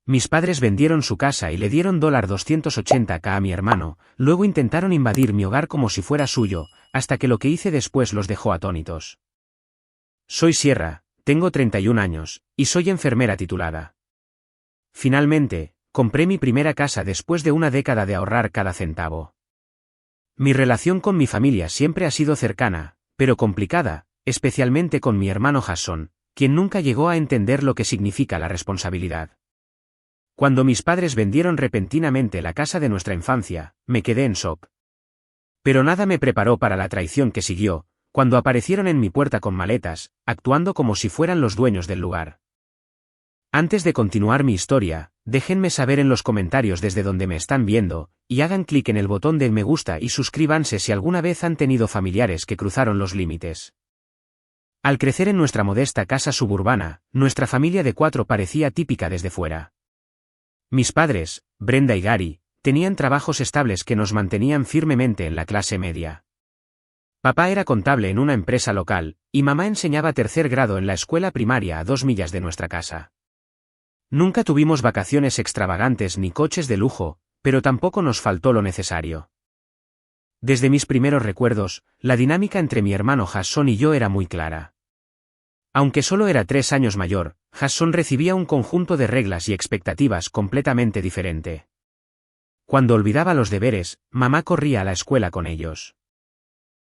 Mis padres vendieron su casa y le dieron $280K a mi hermano, luego intentaron invadir mi hogar como si fuera suyo, hasta que lo que hice después los dejó atónitos. Soy Sierra, tengo 31 años, y soy enfermera titulada. Finalmente, compré mi primera casa después de una década de ahorrar cada centavo. Mi relación con mi familia siempre ha sido cercana, pero complicada, especialmente con mi hermano Jason, quien nunca llegó a entender lo que significa la responsabilidad. Cuando mis padres vendieron repentinamente la casa de nuestra infancia, me quedé en shock. Pero nada me preparó para la traición que siguió, cuando aparecieron en mi puerta con maletas, actuando como si fueran los dueños del lugar. Antes de continuar mi historia, déjenme saber en los comentarios desde donde me están viendo, y hagan clic en el botón de me gusta y suscríbanse si alguna vez han tenido familiares que cruzaron los límites. Al crecer en nuestra modesta casa suburbana, nuestra familia de 4 parecía típica desde fuera. Mis padres, Brenda y Gary, tenían trabajos estables que nos mantenían firmemente en la clase media. Papá era contable en una empresa local, y mamá enseñaba tercer grado en la escuela primaria a 2 millas de nuestra casa. Nunca tuvimos vacaciones extravagantes ni coches de lujo, pero tampoco nos faltó lo necesario. Desde mis primeros recuerdos, la dinámica entre mi hermano Jason y yo era muy clara. Aunque solo era 3 años mayor, Jason recibía un conjunto de reglas y expectativas completamente diferente. Cuando olvidaba los deberes, mamá corría a la escuela con ellos.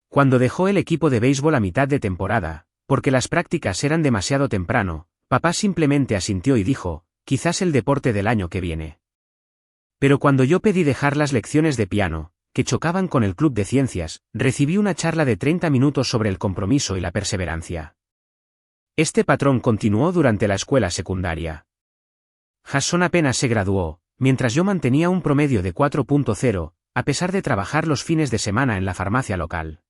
Cuando dejó el equipo de béisbol a mitad de temporada, porque las prácticas eran demasiado temprano, papá simplemente asintió y dijo, quizás el deporte del año que viene. Pero cuando yo pedí dejar las lecciones de piano, que chocaban con el club de ciencias, recibí una charla de 30 minutos sobre el compromiso y la perseverancia. Este patrón continuó durante la escuela secundaria. Jason apenas se graduó, mientras yo mantenía un promedio de 4.0, a pesar de trabajar los fines de semana en la farmacia local.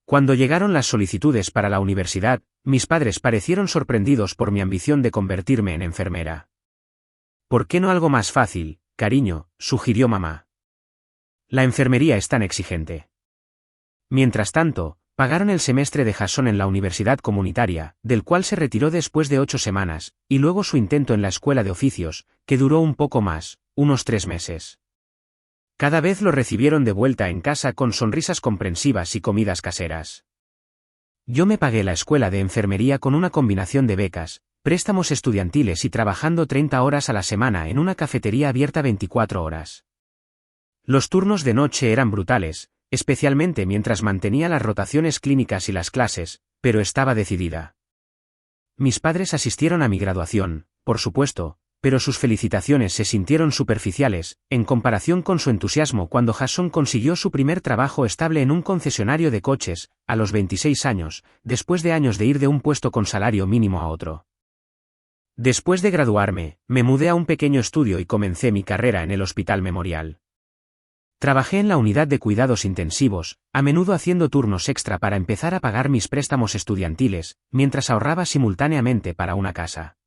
Cuando llegaron las solicitudes para la universidad, mis padres parecieron sorprendidos por mi ambición de convertirme en enfermera. ¿Por qué no algo más fácil, cariño?, sugirió mamá. La enfermería es tan exigente. Mientras tanto, pagaron el semestre de Jason en la universidad comunitaria, del cual se retiró después de 8 semanas, y luego su intento en la escuela de oficios, que duró un poco más, unos 3 meses. Cada vez lo recibieron de vuelta en casa con sonrisas comprensivas y comidas caseras. Yo me pagué la escuela de enfermería con una combinación de becas, préstamos estudiantiles y trabajando 30 horas a la semana en una cafetería abierta 24 horas. Los turnos de noche eran brutales, especialmente mientras mantenía las rotaciones clínicas y las clases, pero estaba decidida. Mis padres asistieron a mi graduación, por supuesto, pero sus felicitaciones se sintieron superficiales, en comparación con su entusiasmo cuando Jason consiguió su primer trabajo estable en un concesionario de coches, a los 26 años, después de años de ir de un puesto con salario mínimo a otro. Después de graduarme, me mudé a un pequeño estudio y comencé mi carrera en el Hospital Memorial. Trabajé en la unidad de cuidados intensivos, a menudo haciendo turnos extra para empezar a pagar mis préstamos estudiantiles, mientras ahorraba simultáneamente para una casa.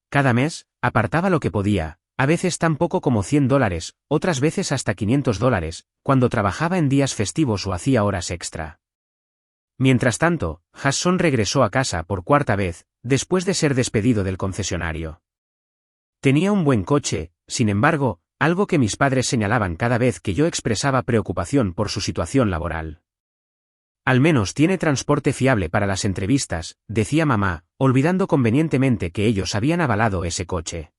Cada mes, apartaba lo que podía, a veces tan poco como $100, otras veces hasta $500, cuando trabajaba en días festivos o hacía horas extra. Mientras tanto, Jason regresó a casa por 4ª vez, después de ser despedido del concesionario. Tenía un buen coche, sin embargo, algo que mis padres señalaban cada vez que yo expresaba preocupación por su situación laboral. Al menos tiene transporte fiable para las entrevistas, decía mamá, olvidando convenientemente que ellos habían avalado ese coche.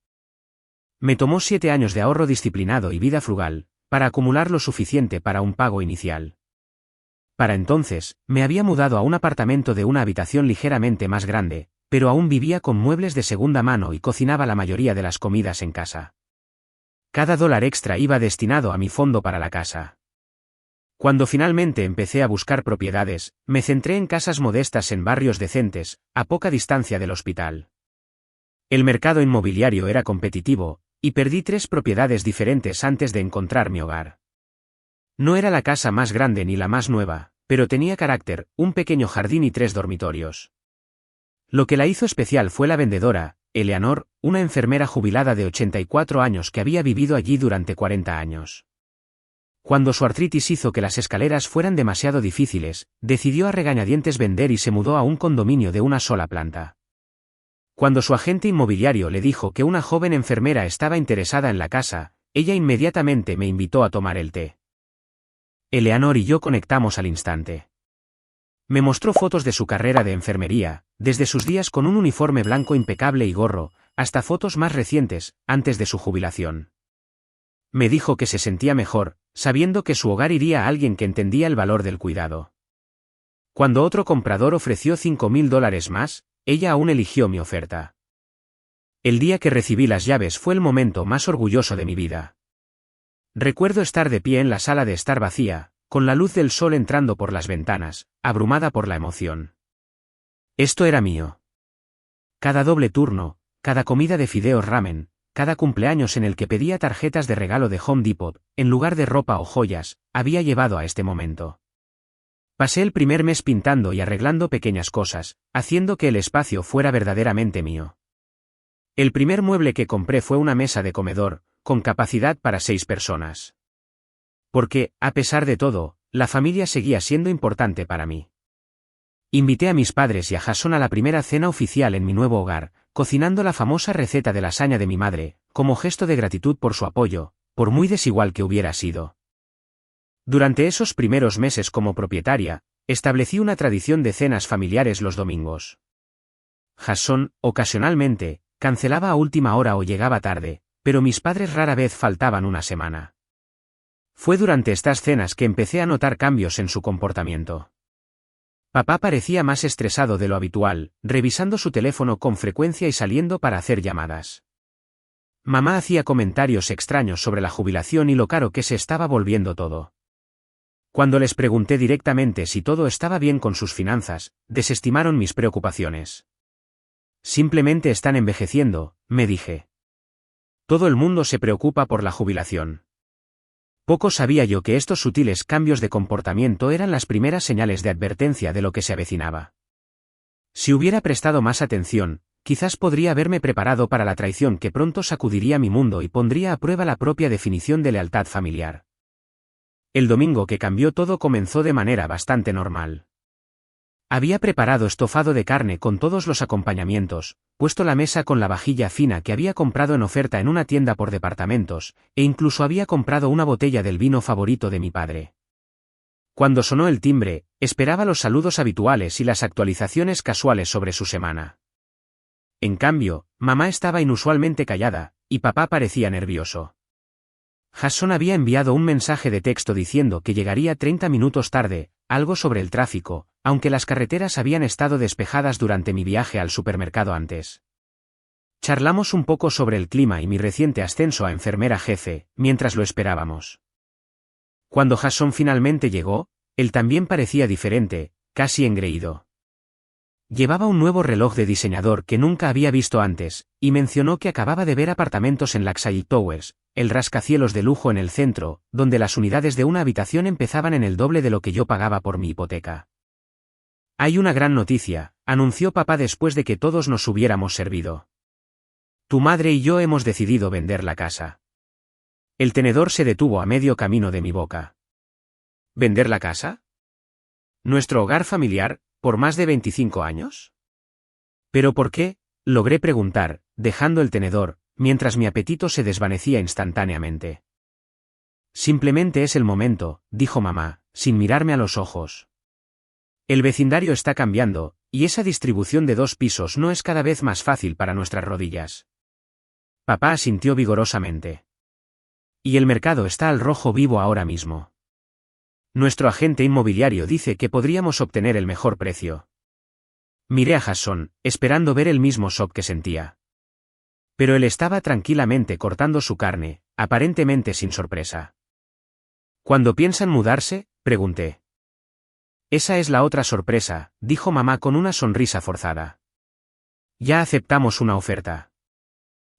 Me tomó 7 años de ahorro disciplinado y vida frugal, para acumular lo suficiente para un pago inicial. Para entonces, me había mudado a un apartamento de una habitación ligeramente más grande, pero aún vivía con muebles de segunda mano y cocinaba la mayoría de las comidas en casa. Cada dólar extra iba destinado a mi fondo para la casa. Cuando finalmente empecé a buscar propiedades, me centré en casas modestas en barrios decentes, a poca distancia del hospital. El mercado inmobiliario era competitivo, y perdí 3 propiedades diferentes antes de encontrar mi hogar. No era la casa más grande ni la más nueva, pero tenía carácter, un pequeño jardín y 3 dormitorios. Lo que la hizo especial fue la vendedora, Eleanor, una enfermera jubilada de 84 años que había vivido allí durante 40 años. Cuando su artritis hizo que las escaleras fueran demasiado difíciles, decidió a regañadientes vender y se mudó a un condominio de una sola planta. Cuando su agente inmobiliario le dijo que una joven enfermera estaba interesada en la casa, ella inmediatamente me invitó a tomar el té. Eleanor y yo conectamos al instante. Me mostró fotos de su carrera de enfermería, desde sus días con un uniforme blanco impecable y gorro, hasta fotos más recientes, antes de su jubilación. Me dijo que se sentía mejor, sabiendo que su hogar iría a alguien que entendía el valor del cuidado. Cuando otro comprador ofreció $5,000 más, ella aún eligió mi oferta. El día que recibí las llaves fue el momento más orgulloso de mi vida. Recuerdo estar de pie en la sala de estar vacía, con la luz del sol entrando por las ventanas, abrumada por la emoción. Esto era mío. Cada doble turno, cada comida de fideos ramen, cada cumpleaños en el que pedía tarjetas de regalo de Home Depot, en lugar de ropa o joyas, había llevado a este momento. Pasé el primer mes pintando y arreglando pequeñas cosas, haciendo que el espacio fuera verdaderamente mío. El primer mueble que compré fue una mesa de comedor, con capacidad para 6 personas. Porque, a pesar de todo, la familia seguía siendo importante para mí. Invité a mis padres y a Jason a la primera cena oficial en mi nuevo hogar, cocinando la famosa receta de lasaña de mi madre, como gesto de gratitud por su apoyo, por muy desigual que hubiera sido. Durante esos primeros meses como propietaria, establecí una tradición de cenas familiares los domingos. Jason, ocasionalmente, cancelaba a última hora o llegaba tarde, pero mis padres rara vez faltaban una semana. Fue durante estas cenas que empecé a notar cambios en su comportamiento. Papá parecía más estresado de lo habitual, revisando su teléfono con frecuencia y saliendo para hacer llamadas. Mamá hacía comentarios extraños sobre la jubilación y lo caro que se estaba volviendo todo. Cuando les pregunté directamente si todo estaba bien con sus finanzas, desestimaron mis preocupaciones. Simplemente están envejeciendo, me dije. Todo el mundo se preocupa por la jubilación. Poco sabía yo que estos sutiles cambios de comportamiento eran las primeras señales de advertencia de lo que se avecinaba. Si hubiera prestado más atención, quizás podría haberme preparado para la traición que pronto sacudiría mi mundo y pondría a prueba la propia definición de lealtad familiar. El domingo que cambió todo comenzó de manera bastante normal. Había preparado estofado de carne con todos los acompañamientos, puesto la mesa con la vajilla fina que había comprado en oferta en una tienda por departamentos, e incluso había comprado una botella del vino favorito de mi padre. Cuando sonó el timbre, esperaba los saludos habituales y las actualizaciones casuales sobre su semana. En cambio, mamá estaba inusualmente callada, y papá parecía nervioso. Jason había enviado un mensaje de texto diciendo que llegaría 30 minutos tarde, algo sobre el tráfico, aunque las carreteras habían estado despejadas durante mi viaje al supermercado antes. Charlamos un poco sobre el clima y mi reciente ascenso a enfermera jefe, mientras lo esperábamos. Cuando Jason finalmente llegó, él también parecía diferente, casi engreído. Llevaba un nuevo reloj de diseñador que nunca había visto antes, y mencionó que acababa de ver apartamentos en Lakeside Towers, el rascacielos de lujo en el centro, donde las unidades de una habitación empezaban en el doble de lo que yo pagaba por mi hipoteca. Hay una gran noticia, anunció papá después de que todos nos hubiéramos servido. Tu madre y yo hemos decidido vender la casa. El tenedor se detuvo a medio camino de mi boca. ¿Vender la casa? ¿Nuestro hogar familiar, por más de 25 años? ¿Pero por qué?, logré preguntar, dejando el tenedor, mientras mi apetito se desvanecía instantáneamente. Simplemente es el momento, dijo mamá, sin mirarme a los ojos. El vecindario está cambiando, y esa distribución de 2 pisos no es cada vez más fácil para nuestras rodillas. Papá asintió vigorosamente. Y el mercado está al rojo vivo ahora mismo. Nuestro agente inmobiliario dice que podríamos obtener el mejor precio. Miré a Jason, esperando ver el mismo shock que sentía. Pero él estaba tranquilamente cortando su carne, aparentemente sin sorpresa. ¿Cuándo piensan mudarse?, pregunté. Esa es la otra sorpresa, dijo mamá con una sonrisa forzada. Ya aceptamos una oferta.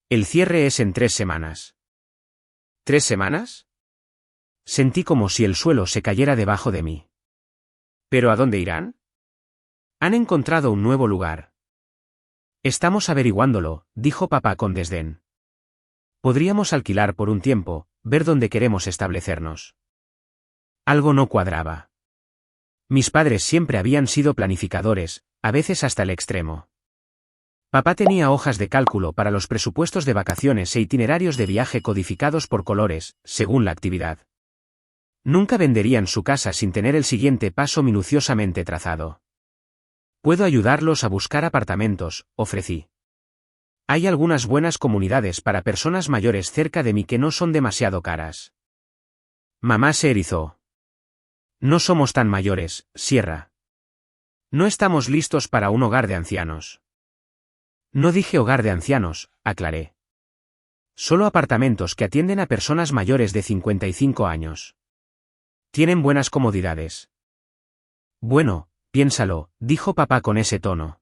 El cierre es en 3 semanas. ¿3 semanas? Sentí como si el suelo se cayera debajo de mí. ¿Pero a dónde irán? Han encontrado un nuevo lugar. Estamos averiguándolo, dijo papá con desdén. Podríamos alquilar por un tiempo, ver dónde queremos establecernos. Algo no cuadraba. Mis padres siempre habían sido planificadores, a veces hasta el extremo. Papá tenía hojas de cálculo para los presupuestos de vacaciones e itinerarios de viaje codificados por colores, según la actividad. Nunca venderían su casa sin tener el siguiente paso minuciosamente trazado. Puedo ayudarlos a buscar apartamentos, ofrecí. Hay algunas buenas comunidades para personas mayores cerca de mí que no son demasiado caras. Mamá se erizó. No somos tan mayores, Sierra. No estamos listos para un hogar de ancianos. No dije hogar de ancianos, aclaré. Solo apartamentos que atienden a personas mayores de 55 años. Tienen buenas comodidades. Bueno, piénsalo, dijo papá con ese tono.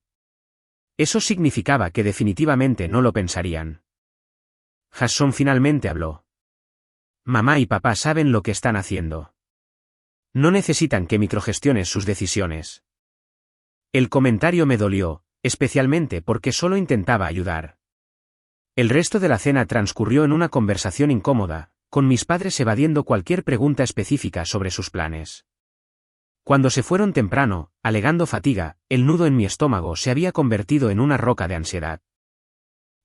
Eso significaba que definitivamente no lo pensarían. Jason finalmente habló. Mamá y papá saben lo que están haciendo. No necesitan que microgestiones sus decisiones. El comentario me dolió, especialmente porque solo intentaba ayudar. El resto de la cena transcurrió en una conversación incómoda, con mis padres evadiendo cualquier pregunta específica sobre sus planes. Cuando se fueron temprano, alegando fatiga, el nudo en mi estómago se había convertido en una roca de ansiedad.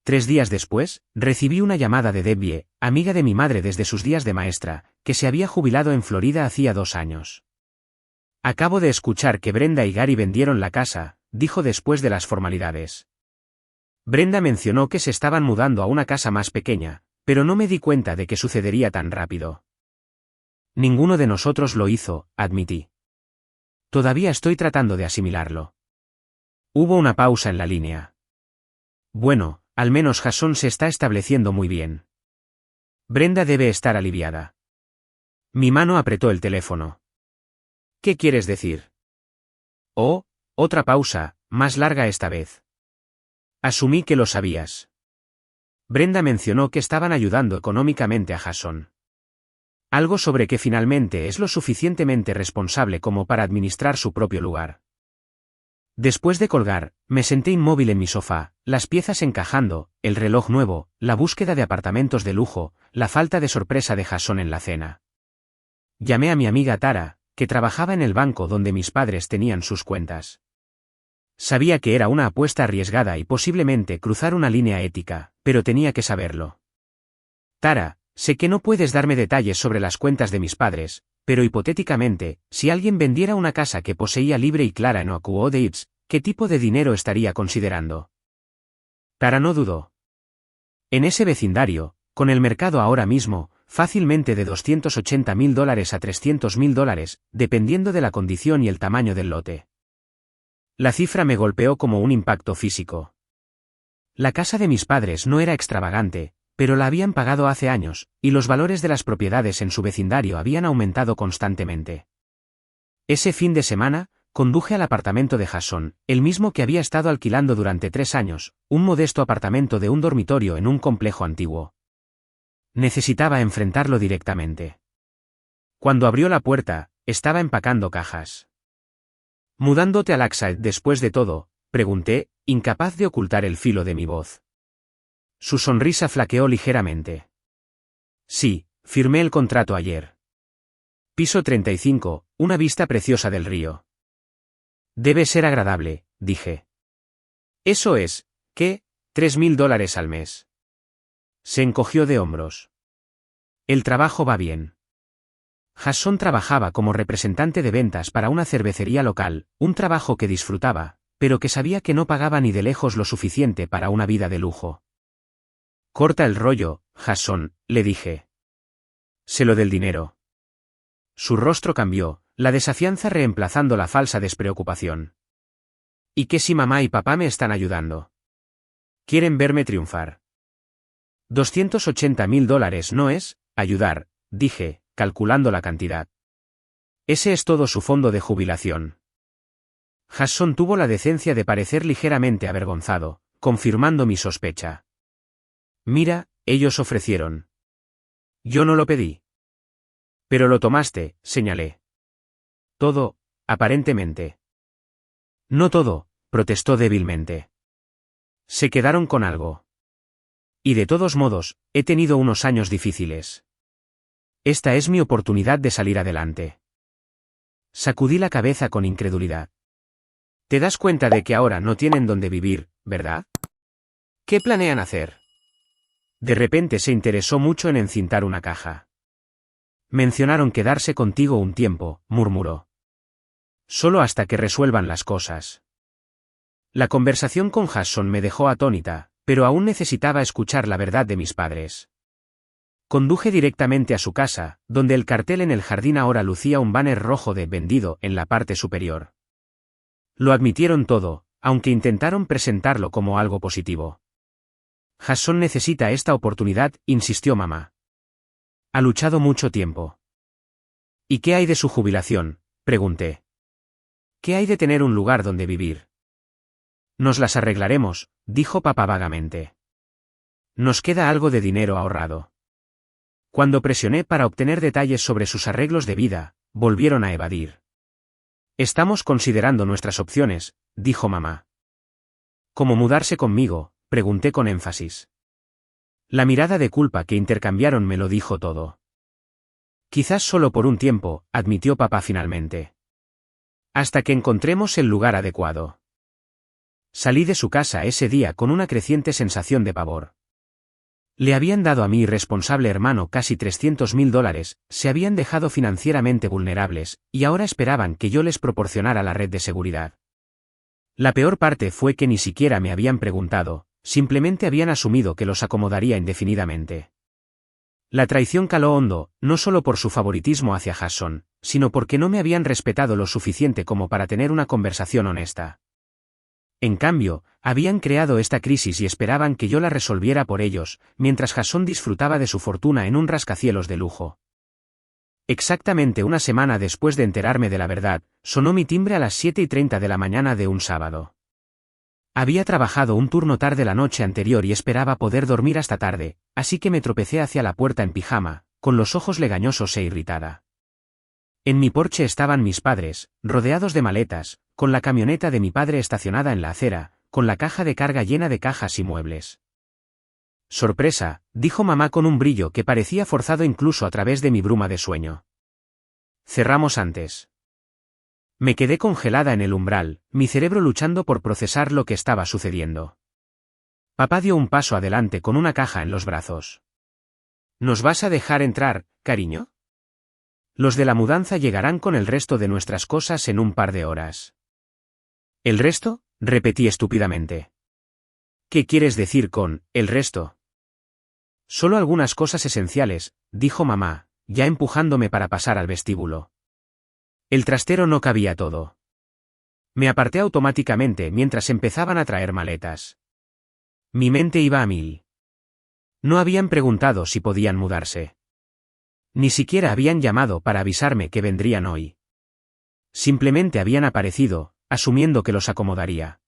3 días después, recibí una llamada de Debbie, amiga de mi madre desde sus días de maestra, que se había jubilado en Florida hacía 2 años. Acabo de escuchar que Brenda y Gary vendieron la casa, dijo después de las formalidades. Brenda mencionó que se estaban mudando a una casa más pequeña, pero no me di cuenta de que sucedería tan rápido. Ninguno de nosotros lo hizo, admití. Todavía estoy tratando de asimilarlo. Hubo una pausa en la línea. Bueno, al menos Jason se está estableciendo muy bien. Brenda debe estar aliviada. Mi mano apretó el teléfono. ¿Qué quieres decir? Oh, otra pausa, más larga esta vez. Asumí que lo sabías. Brenda mencionó que estaban ayudando económicamente a Jason. Algo sobre que finalmente es lo suficientemente responsable como para administrar su propio lugar. Después de colgar, me senté inmóvil en mi sofá, las piezas encajando, el reloj nuevo, la búsqueda de apartamentos de lujo, la falta de sorpresa de Jason en la cena. Llamé a mi amiga Tara, que trabajaba en el banco donde mis padres tenían sus cuentas. Sabía que era una apuesta arriesgada y posiblemente cruzar una línea ética, pero tenía que saberlo. Tara, sé que no puedes darme detalles sobre las cuentas de mis padres, pero hipotéticamente, si alguien vendiera una casa que poseía libre y clara en Oakwood Heights, ¿qué tipo de dinero estaría considerando? Tara no dudó. En ese vecindario, con el mercado ahora mismo, fácilmente de $280,000 a $300,000, dependiendo de la condición y el tamaño del lote. La cifra me golpeó como un impacto físico. La casa de mis padres no era extravagante, pero la habían pagado hace años, y los valores de las propiedades en su vecindario habían aumentado constantemente. Ese fin de semana, conduje al apartamento de Jason, el mismo que había estado alquilando durante 3 años, un modesto apartamento de un dormitorio en un complejo antiguo. Necesitaba enfrentarlo directamente. Cuando abrió la puerta, estaba empacando cajas. ¿Mudándote a Lakeside después de todo?, pregunté, incapaz de ocultar el filo de mi voz. Su sonrisa flaqueó ligeramente. Sí, firmé el contrato ayer. Piso 35, una vista preciosa del río. Debe ser agradable, dije. Eso es, ¿qué? $3,000 al mes. Se encogió de hombros. El trabajo va bien. Jason trabajaba como representante de ventas para una cervecería local, un trabajo que disfrutaba, pero que sabía que no pagaba ni de lejos lo suficiente para una vida de lujo. Corta el rollo, Jason, le dije. Sé lo del dinero. Su rostro cambió, la desafianza reemplazando la falsa despreocupación. ¿Y qué si mamá y papá me están ayudando? Quieren verme triunfar. $280,000 no es ayudar, dije, calculando la cantidad. Ese es todo su fondo de jubilación. Jason tuvo la decencia de parecer ligeramente avergonzado, confirmando mi sospecha. Mira, ellos ofrecieron. Yo no lo pedí. Pero lo tomaste, señalé. Todo, aparentemente. No todo, protestó débilmente. Se quedaron con algo. Y de todos modos, he tenido unos años difíciles. Esta es mi oportunidad de salir adelante. Sacudí la cabeza con incredulidad. Te das cuenta de que ahora no tienen dónde vivir, ¿verdad? ¿Qué planean hacer? De repente se interesó mucho en encintar una caja. Mencionaron quedarse contigo un tiempo, murmuró. Solo hasta que resuelvan las cosas. La conversación con Jason me dejó atónita, pero aún necesitaba escuchar la verdad de mis padres. Conduje directamente a su casa, donde el cartel en el jardín ahora lucía un banner rojo de «vendido» en la parte superior. Lo admitieron todo, aunque intentaron presentarlo como algo positivo. Jason necesita esta oportunidad, insistió mamá. Ha luchado mucho tiempo. ¿Y qué hay de su jubilación?, pregunté. ¿Qué hay de tener un lugar donde vivir? Nos las arreglaremos, dijo papá vagamente. Nos queda algo de dinero ahorrado. Cuando presioné para obtener detalles sobre sus arreglos de vida, volvieron a evadir. Estamos considerando nuestras opciones, dijo mamá. ¿Cómo mudarse conmigo?, pregunté con énfasis. La mirada de culpa que intercambiaron me lo dijo todo. Quizás solo por un tiempo, admitió papá finalmente. Hasta que encontremos el lugar adecuado. Salí de su casa ese día con una creciente sensación de pavor. Le habían dado a mi irresponsable hermano casi $300.000, se habían dejado financieramente vulnerables, y ahora esperaban que yo les proporcionara la red de seguridad. La peor parte fue que ni siquiera me habían preguntado, simplemente habían asumido que los acomodaría indefinidamente. La traición caló hondo, no solo por su favoritismo hacia Jason, sino porque no me habían respetado lo suficiente como para tener una conversación honesta. En cambio, habían creado esta crisis y esperaban que yo la resolviera por ellos, mientras Jason disfrutaba de su fortuna en un rascacielos de lujo. Exactamente una semana después de enterarme de la verdad, sonó mi timbre a las 7:30 de la mañana de un sábado. Había trabajado un turno tarde la noche anterior y esperaba poder dormir hasta tarde, así que me tropecé hacia la puerta en pijama, con los ojos legañosos e irritada. En mi porche estaban mis padres, rodeados de maletas, con la camioneta de mi padre estacionada en la acera, con la caja de carga llena de cajas y muebles. Sorpresa, dijo mamá con un brillo que parecía forzado incluso a través de mi bruma de sueño. Cerramos antes. Me quedé congelada en el umbral, mi cerebro luchando por procesar lo que estaba sucediendo. Papá dio un paso adelante con una caja en los brazos. ¿Nos vas a dejar entrar, cariño? Los de la mudanza llegarán con el resto de nuestras cosas en un par de horas. ¿El resto?, repetí estúpidamente. ¿Qué quieres decir con «el resto»? Solo algunas cosas esenciales, dijo mamá, ya empujándome para pasar al vestíbulo. El trastero no cabía todo. Me aparté automáticamente mientras empezaban a traer maletas. Mi mente iba a mil. No habían preguntado si podían mudarse. Ni siquiera habían llamado para avisarme que vendrían hoy. Simplemente habían aparecido, asumiendo que los acomodaría.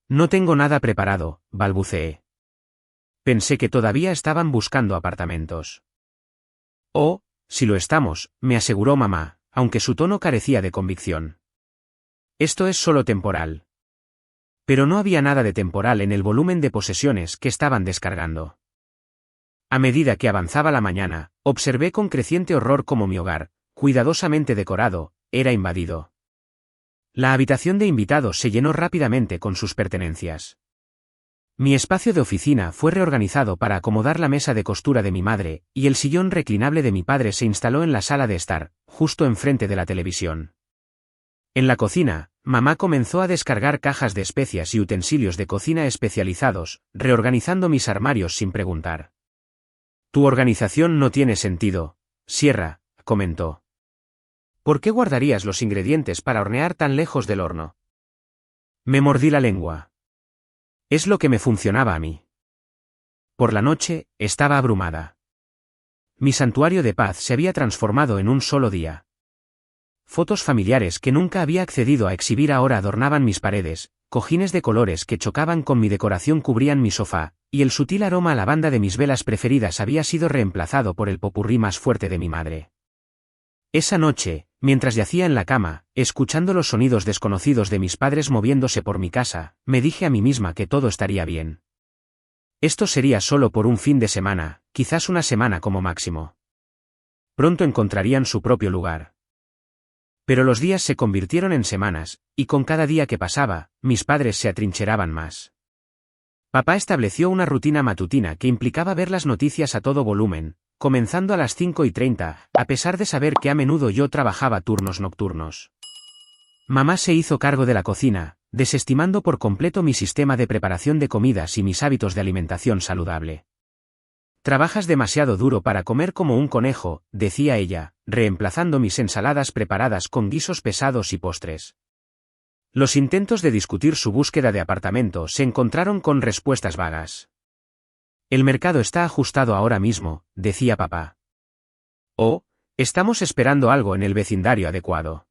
No tengo nada preparado, balbuceé. Pensé que todavía estaban buscando apartamentos. Oh, si lo estamos, me aseguró mamá, aunque su tono carecía de convicción. Esto es solo temporal. Pero no había nada de temporal en el volumen de posesiones que estaban descargando. A medida que avanzaba la mañana, observé con creciente horror cómo mi hogar, cuidadosamente decorado, era invadido. La habitación de invitados se llenó rápidamente con sus pertenencias. Mi espacio de oficina fue reorganizado para acomodar la mesa de costura de mi madre, y el sillón reclinable de mi padre se instaló en la sala de estar, justo enfrente de la televisión. En la cocina, mamá comenzó a descargar cajas de especias y utensilios de cocina especializados, reorganizando mis armarios sin preguntar. Tu organización no tiene sentido, Sierra, comentó. ¿Por qué guardarías los ingredientes para hornear tan lejos del horno? Me mordí la lengua. Es lo que me funcionaba a mí. Por la noche, estaba abrumada. Mi santuario de paz se había transformado en un solo día. Fotos familiares que nunca había accedido a exhibir ahora adornaban mis paredes, cojines de colores que chocaban con mi decoración cubrían mi sofá, y el sutil aroma a lavanda de mis velas preferidas había sido reemplazado por el popurrí más fuerte de mi madre. Esa noche, mientras yacía en la cama, escuchando los sonidos desconocidos de mis padres moviéndose por mi casa, me dije a mí misma que todo estaría bien. Esto sería solo por un fin de semana, quizás una semana como máximo. Pronto encontrarían su propio lugar. Pero los días se convirtieron en semanas, y con cada día que pasaba, mis padres se atrincheraban más. Papá estableció una rutina matutina que implicaba ver las noticias a todo volumen, comenzando a las 5:30, a pesar de saber que a menudo yo trabajaba turnos nocturnos. Mamá se hizo cargo de la cocina, desestimando por completo mi sistema de preparación de comidas y mis hábitos de alimentación saludable. «Trabajas demasiado duro para comer como un conejo», decía ella, reemplazando mis ensaladas preparadas con guisos pesados y postres. Los intentos de discutir su búsqueda de apartamento se encontraron con respuestas vagas. «El mercado está ajustado ahora mismo», decía papá. «Oh, estamos esperando algo en el vecindario adecuado».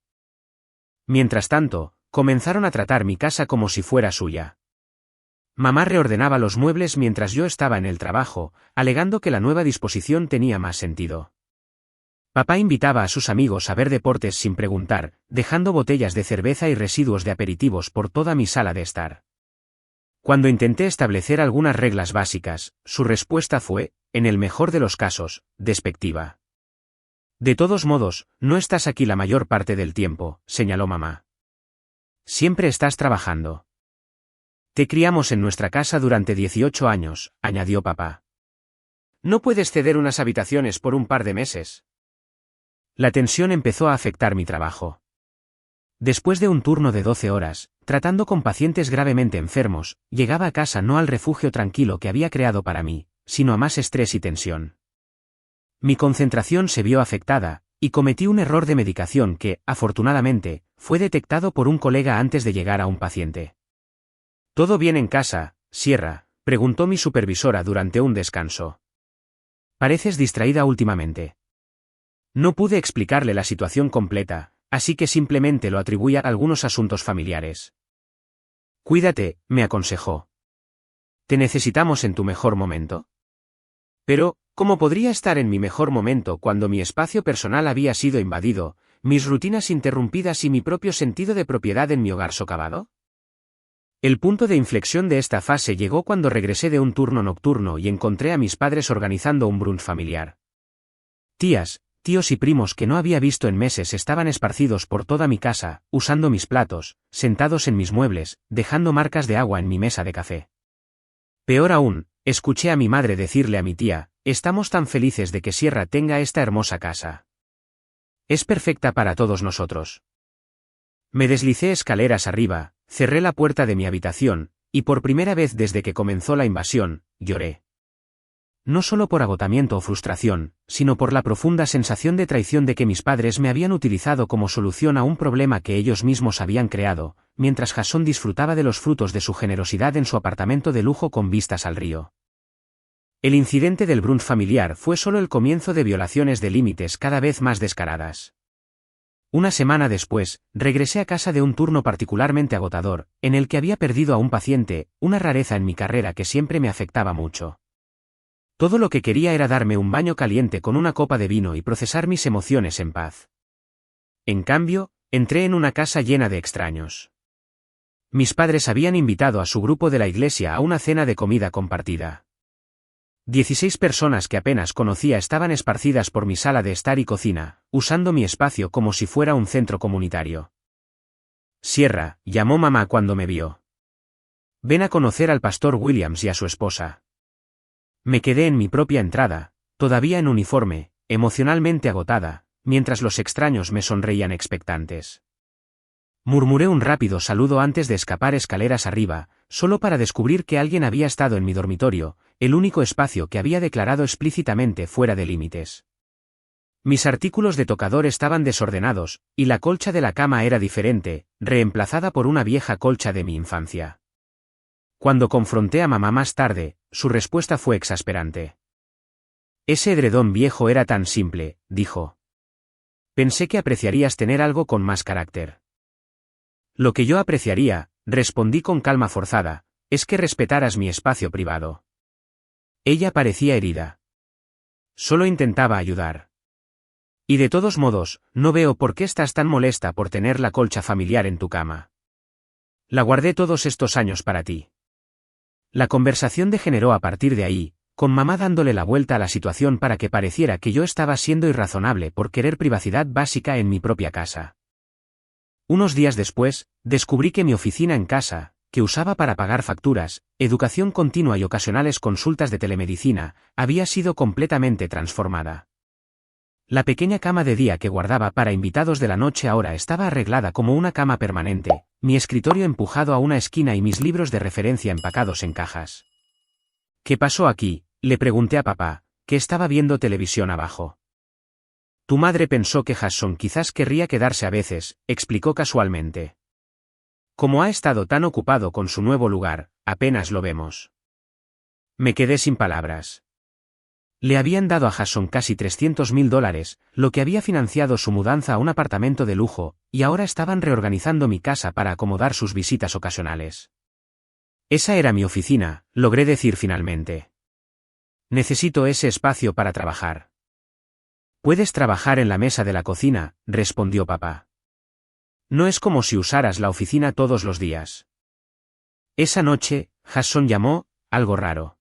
Mientras tanto, comenzaron a tratar mi casa como si fuera suya. Mamá reordenaba los muebles mientras yo estaba en el trabajo, alegando que la nueva disposición tenía más sentido. Papá invitaba a sus amigos a ver deportes sin preguntar, dejando botellas de cerveza y residuos de aperitivos por toda mi sala de estar. Cuando intenté establecer algunas reglas básicas, su respuesta fue, en el mejor de los casos, despectiva. «De todos modos, no estás aquí la mayor parte del tiempo», señaló mamá. «Siempre estás trabajando». «Te criamos en nuestra casa durante 18 años», añadió papá. «¿No puedes ceder unas habitaciones por un par de meses?» La tensión empezó a afectar mi trabajo. Después de un turno de 12 horas, tratando con pacientes gravemente enfermos, llegaba a casa no al refugio tranquilo que había creado para mí, sino a más estrés y tensión. Mi concentración se vio afectada, y cometí un error de medicación que, afortunadamente, fue detectado por un colega antes de llegar a un paciente. «¿Todo bien en casa, Sierra?», preguntó mi supervisora durante un descanso. «Pareces distraída últimamente». No pude explicarle la situación completa, así que simplemente lo atribuí a algunos asuntos familiares. «Cuídate», me aconsejó. «Te necesitamos en tu mejor momento». Pero, ¿cómo podría estar en mi mejor momento cuando mi espacio personal había sido invadido, mis rutinas interrumpidas y mi propio sentido de propiedad en mi hogar socavado? El punto de inflexión de esta fase llegó cuando regresé de un turno nocturno y encontré a mis padres organizando un brunch familiar. Tías, tíos y primos que no había visto en meses estaban esparcidos por toda mi casa, usando mis platos, sentados en mis muebles, dejando marcas de agua en mi mesa de café. Peor aún, escuché a mi madre decirle a mi tía: «Estamos tan felices de que Sierra tenga esta hermosa casa. Es perfecta para todos nosotros». Me deslicé escaleras arriba, cerré la puerta de mi habitación, y por primera vez desde que comenzó la invasión, lloré. No solo por agotamiento o frustración, sino por la profunda sensación de traición de que mis padres me habían utilizado como solución a un problema que ellos mismos habían creado, mientras Jason disfrutaba de los frutos de su generosidad en su apartamento de lujo con vistas al río. El incidente del brunch familiar fue solo el comienzo de violaciones de límites cada vez más descaradas. Una semana después, regresé a casa de un turno particularmente agotador, en el que había perdido a un paciente, una rareza en mi carrera que siempre me afectaba mucho. Todo lo que quería era darme un baño caliente con una copa de vino y procesar mis emociones en paz. En cambio, entré en una casa llena de extraños. Mis padres habían invitado a su grupo de la iglesia a una cena de comida compartida. 16 personas que apenas conocía estaban esparcidas por mi sala de estar y cocina, usando mi espacio como si fuera un centro comunitario. «Sierra», llamó mamá cuando me vio. «Ven a conocer al pastor Williams y a su esposa». Me quedé en mi propia entrada, todavía en uniforme, emocionalmente agotada, mientras los extraños me sonreían expectantes. Murmuré un rápido saludo antes de escapar escaleras arriba, solo para descubrir que alguien había estado en mi dormitorio, el único espacio que había declarado explícitamente fuera de límites. Mis artículos de tocador estaban desordenados, y la colcha de la cama era diferente, reemplazada por una vieja colcha de mi infancia. Cuando confronté a mamá más tarde, su respuesta fue exasperante. «Ese edredón viejo era tan simple», dijo. «Pensé que apreciarías tener algo con más carácter». «Lo que yo apreciaría», respondí con calma forzada, «es que respetaras mi espacio privado». Ella parecía herida. Solo intentaba ayudar. «Y de todos modos, no veo por qué estás tan molesta por tener la colcha familiar en tu cama. La guardé todos estos años para ti». La conversación degeneró a partir de ahí, con mamá dándole la vuelta a la situación para que pareciera que yo estaba siendo irrazonable por querer privacidad básica en mi propia casa. Unos días después, descubrí que mi oficina en casa, que usaba para pagar facturas, educación continua y ocasionales consultas de telemedicina, había sido completamente transformada. La pequeña cama de día que guardaba para invitados de la noche ahora estaba arreglada como una cama permanente, mi escritorio empujado a una esquina y mis libros de referencia empacados en cajas. ¿Qué pasó aquí?, le pregunté a papá, que estaba viendo televisión abajo. Tu madre pensó que Jason quizás querría quedarse a veces, explicó casualmente. Como ha estado tan ocupado con su nuevo lugar, apenas lo vemos. Me quedé sin palabras. Le habían dado a Jason casi $300.000, lo que había financiado su mudanza a un apartamento de lujo, y ahora estaban reorganizando mi casa para acomodar sus visitas ocasionales. Esa era mi oficina, logré decir finalmente. Necesito ese espacio para trabajar. Puedes trabajar en la mesa de la cocina, respondió papá. No es como si usaras la oficina todos los días. Esa noche, Jason llamó, algo raro.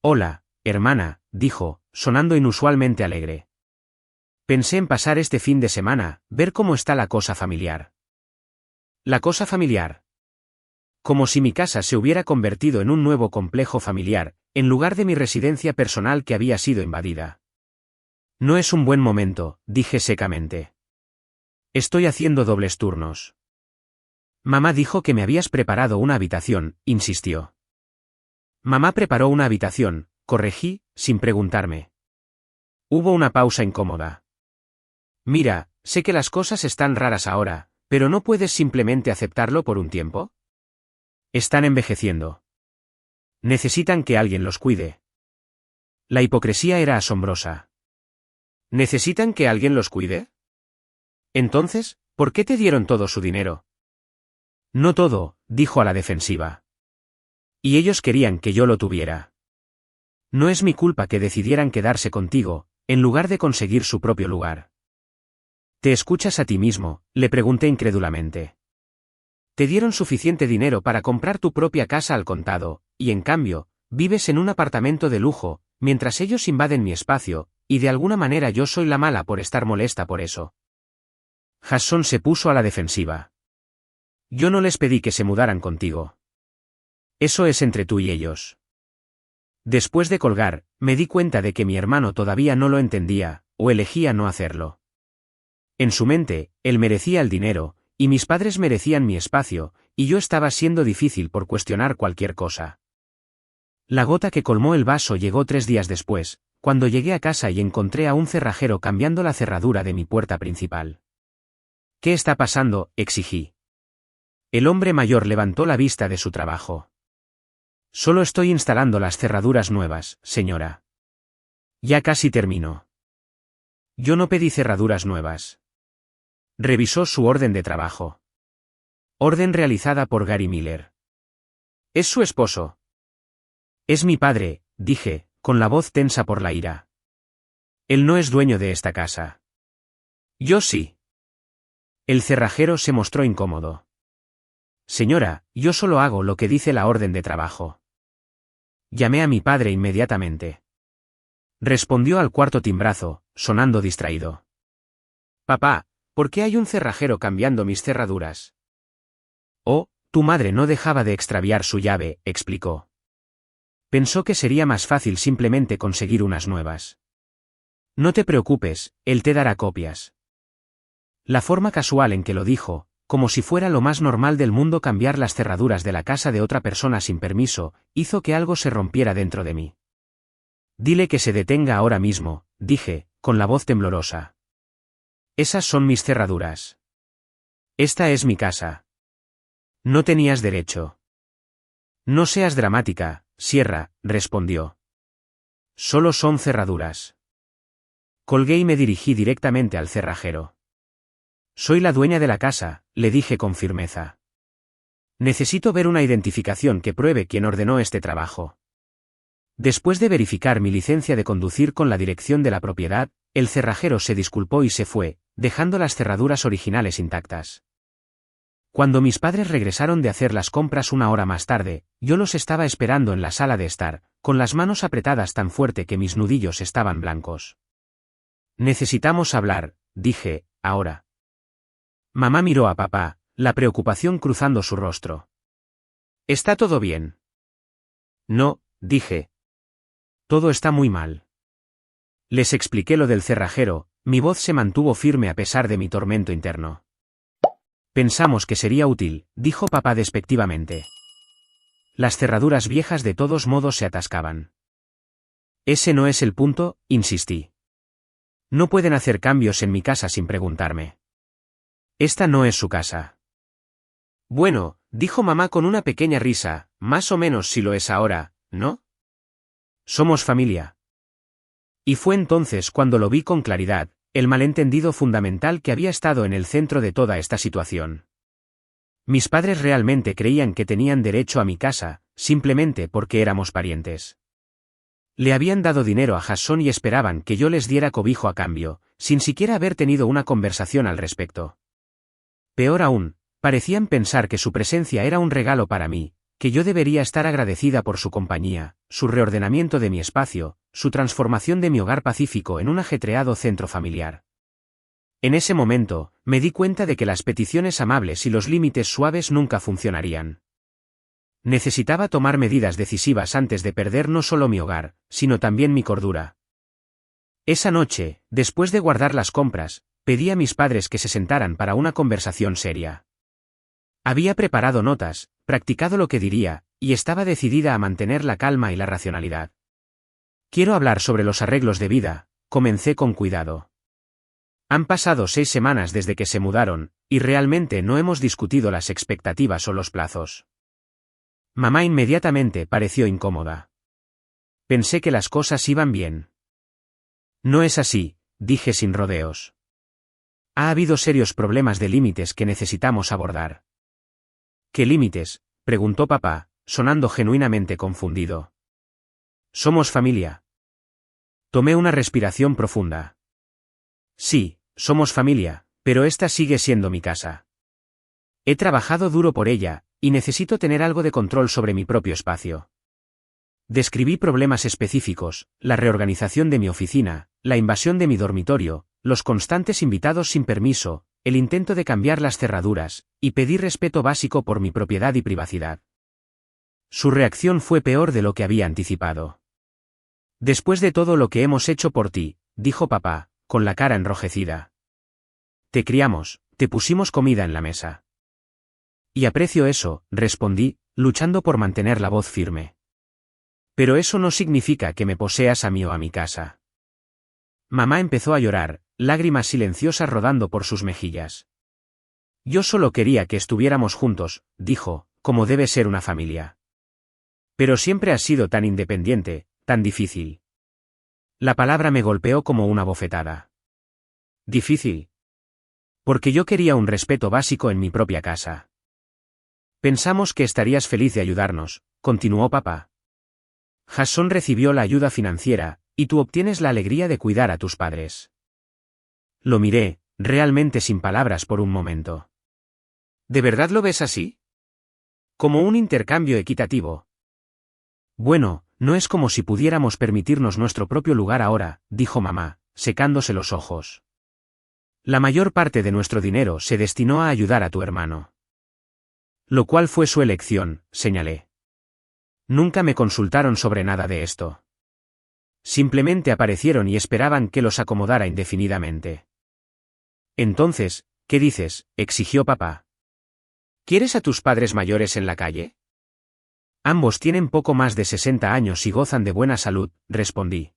Hola, hermana, dijo, sonando inusualmente alegre. Pensé en pasar este fin de semana, ver cómo está la cosa familiar. ¿La cosa familiar? Como si mi casa se hubiera convertido en un nuevo complejo familiar, en lugar de mi residencia personal que había sido invadida. No es un buen momento, dije secamente. Estoy haciendo dobles turnos. Mamá dijo que me habías preparado una habitación, insistió. Mamá preparó una habitación, corregí, sin preguntarme. Hubo una pausa incómoda. Mira, sé que las cosas están raras ahora, pero ¿no puedes simplemente aceptarlo por un tiempo? Están envejeciendo. Necesitan que alguien los cuide. La hipocresía era asombrosa. ¿Necesitan que alguien los cuide? Entonces, ¿por qué te dieron todo su dinero? No todo, dijo a la defensiva. Y ellos querían que yo lo tuviera. No es mi culpa que decidieran quedarse contigo, en lugar de conseguir su propio lugar. ¿Te escuchas a ti mismo?, le pregunté incrédulamente. Te dieron suficiente dinero para comprar tu propia casa al contado, y en cambio, vives en un apartamento de lujo, mientras ellos invaden mi espacio, y de alguna manera yo soy la mala por estar molesta por eso. Jason se puso a la defensiva. Yo no les pedí que se mudaran contigo. Eso es entre tú y ellos. Después de colgar, me di cuenta de que mi hermano todavía no lo entendía, o elegía no hacerlo. En su mente, él merecía el dinero, y mis padres merecían mi espacio, y yo estaba siendo difícil por cuestionar cualquier cosa. La gota que colmó el vaso llegó 3 días después, cuando llegué a casa y encontré a un cerrajero cambiando la cerradura de mi puerta principal. ¿Qué está pasando?, exigí. El hombre mayor levantó la vista de su trabajo. Solo estoy instalando las cerraduras nuevas, señora. Ya casi termino. Yo no pedí cerraduras nuevas. Revisó su orden de trabajo. Orden realizada por Gary Miller. ¿Es su esposo? Es mi padre, dije, con la voz tensa por la ira. Él no es dueño de esta casa. Yo sí. El cerrajero se mostró incómodo. Señora, yo solo hago lo que dice la orden de trabajo. Llamé a mi padre inmediatamente. Respondió al cuarto timbrazo, sonando distraído. Papá, ¿por qué hay un cerrajero cambiando mis cerraduras? Oh, tu madre no dejaba de extraviar su llave, explicó. Pensó que sería más fácil simplemente conseguir unas nuevas. No te preocupes, él te dará copias. La forma casual en que lo dijo, como si fuera lo más normal del mundo cambiar las cerraduras de la casa de otra persona sin permiso, hizo que algo se rompiera dentro de mí. Dile que se detenga ahora mismo, dije, con la voz temblorosa. Esas son mis cerraduras. Esta es mi casa. No tenías derecho. No seas dramática, Sierra, respondió. Solo son cerraduras. Colgué y me dirigí directamente al cerrajero. Soy la dueña de la casa, le dije con firmeza. Necesito ver una identificación que pruebe quién ordenó este trabajo. Después de verificar mi licencia de conducir con la dirección de la propiedad, el cerrajero se disculpó y se fue, dejando las cerraduras originales intactas. Cuando mis padres regresaron de hacer las compras 1 hora más tarde, yo los estaba esperando en la sala de estar, con las manos apretadas tan fuerte que mis nudillos estaban blancos. Necesitamos hablar, dije, ahora. Mamá miró a papá, la preocupación cruzando su rostro. ¿Está todo bien? No, dije. Todo está muy mal. Les expliqué lo del cerrajero, mi voz se mantuvo firme a pesar de mi tormento interno. Pensamos que sería útil, dijo papá despectivamente. Las cerraduras viejas de todos modos se atascaban. Ese no es el punto, insistí. No pueden hacer cambios en mi casa sin preguntarme. Esta no es su casa. Bueno, dijo mamá con una pequeña risa, más o menos si lo es ahora, ¿no? Somos familia. Y fue entonces cuando lo vi con claridad, el malentendido fundamental que había estado en el centro de toda esta situación. Mis padres realmente creían que tenían derecho a mi casa, simplemente porque éramos parientes. Le habían dado dinero a Jason y esperaban que yo les diera cobijo a cambio, sin siquiera haber tenido una conversación al respecto. Peor aún, parecían pensar que su presencia era un regalo para mí, que yo debería estar agradecida por su compañía, su reordenamiento de mi espacio, su transformación de mi hogar pacífico en un ajetreado centro familiar. En ese momento, me di cuenta de que las peticiones amables y los límites suaves nunca funcionarían. Necesitaba tomar medidas decisivas antes de perder no solo mi hogar, sino también mi cordura. Esa noche, después de guardar las compras, pedí a mis padres que se sentaran para una conversación seria. Había preparado notas, practicado lo que diría, y estaba decidida a mantener la calma y la racionalidad. Quiero hablar sobre los arreglos de vida, comencé con cuidado. Han pasado 6 semanas desde que se mudaron, y realmente no hemos discutido las expectativas o los plazos. Mamá inmediatamente pareció incómoda. Pensé que las cosas iban bien. No es así, dije sin rodeos. Ha habido serios problemas de límites que necesitamos abordar. ¿Qué límites?, preguntó papá, sonando genuinamente confundido. Somos familia. Tomé una respiración profunda. Sí, somos familia, pero esta sigue siendo mi casa. He trabajado duro por ella, y necesito tener algo de control sobre mi propio espacio. Describí problemas específicos, la reorganización de mi oficina, la invasión de mi dormitorio, los constantes invitados sin permiso, el intento de cambiar las cerraduras, y pedí respeto básico por mi propiedad y privacidad. Su reacción fue peor de lo que había anticipado. Después de todo lo que hemos hecho por ti, dijo papá, con la cara enrojecida. Te criamos, te pusimos comida en la mesa. Y aprecio eso, respondí, luchando por mantener la voz firme. Pero eso no significa que me poseas a mí o a mi casa. Mamá empezó a llorar, lágrimas silenciosas rodando por sus mejillas. Yo solo quería que estuviéramos juntos, dijo, como debe ser una familia. Pero siempre has sido tan independiente, tan difícil. La palabra me golpeó como una bofetada. ¿Difícil? Porque yo quería un respeto básico en mi propia casa. Pensamos que estarías feliz de ayudarnos, continuó papá. Jason recibió la ayuda financiera, y tú obtienes la alegría de cuidar a tus padres. Lo miré, realmente sin palabras por un momento. ¿De verdad lo ves así? Como un intercambio equitativo. Bueno, no es como si pudiéramos permitirnos nuestro propio lugar ahora, dijo mamá, secándose los ojos. La mayor parte de nuestro dinero se destinó a ayudar a tu hermano. Lo cual fue su elección, señalé. Nunca me consultaron sobre nada de esto. Simplemente aparecieron y esperaban que los acomodara indefinidamente. Entonces, ¿qué dices?, exigió papá. ¿Quieres a tus padres mayores en la calle? Ambos tienen poco más de 60 años y gozan de buena salud, respondí.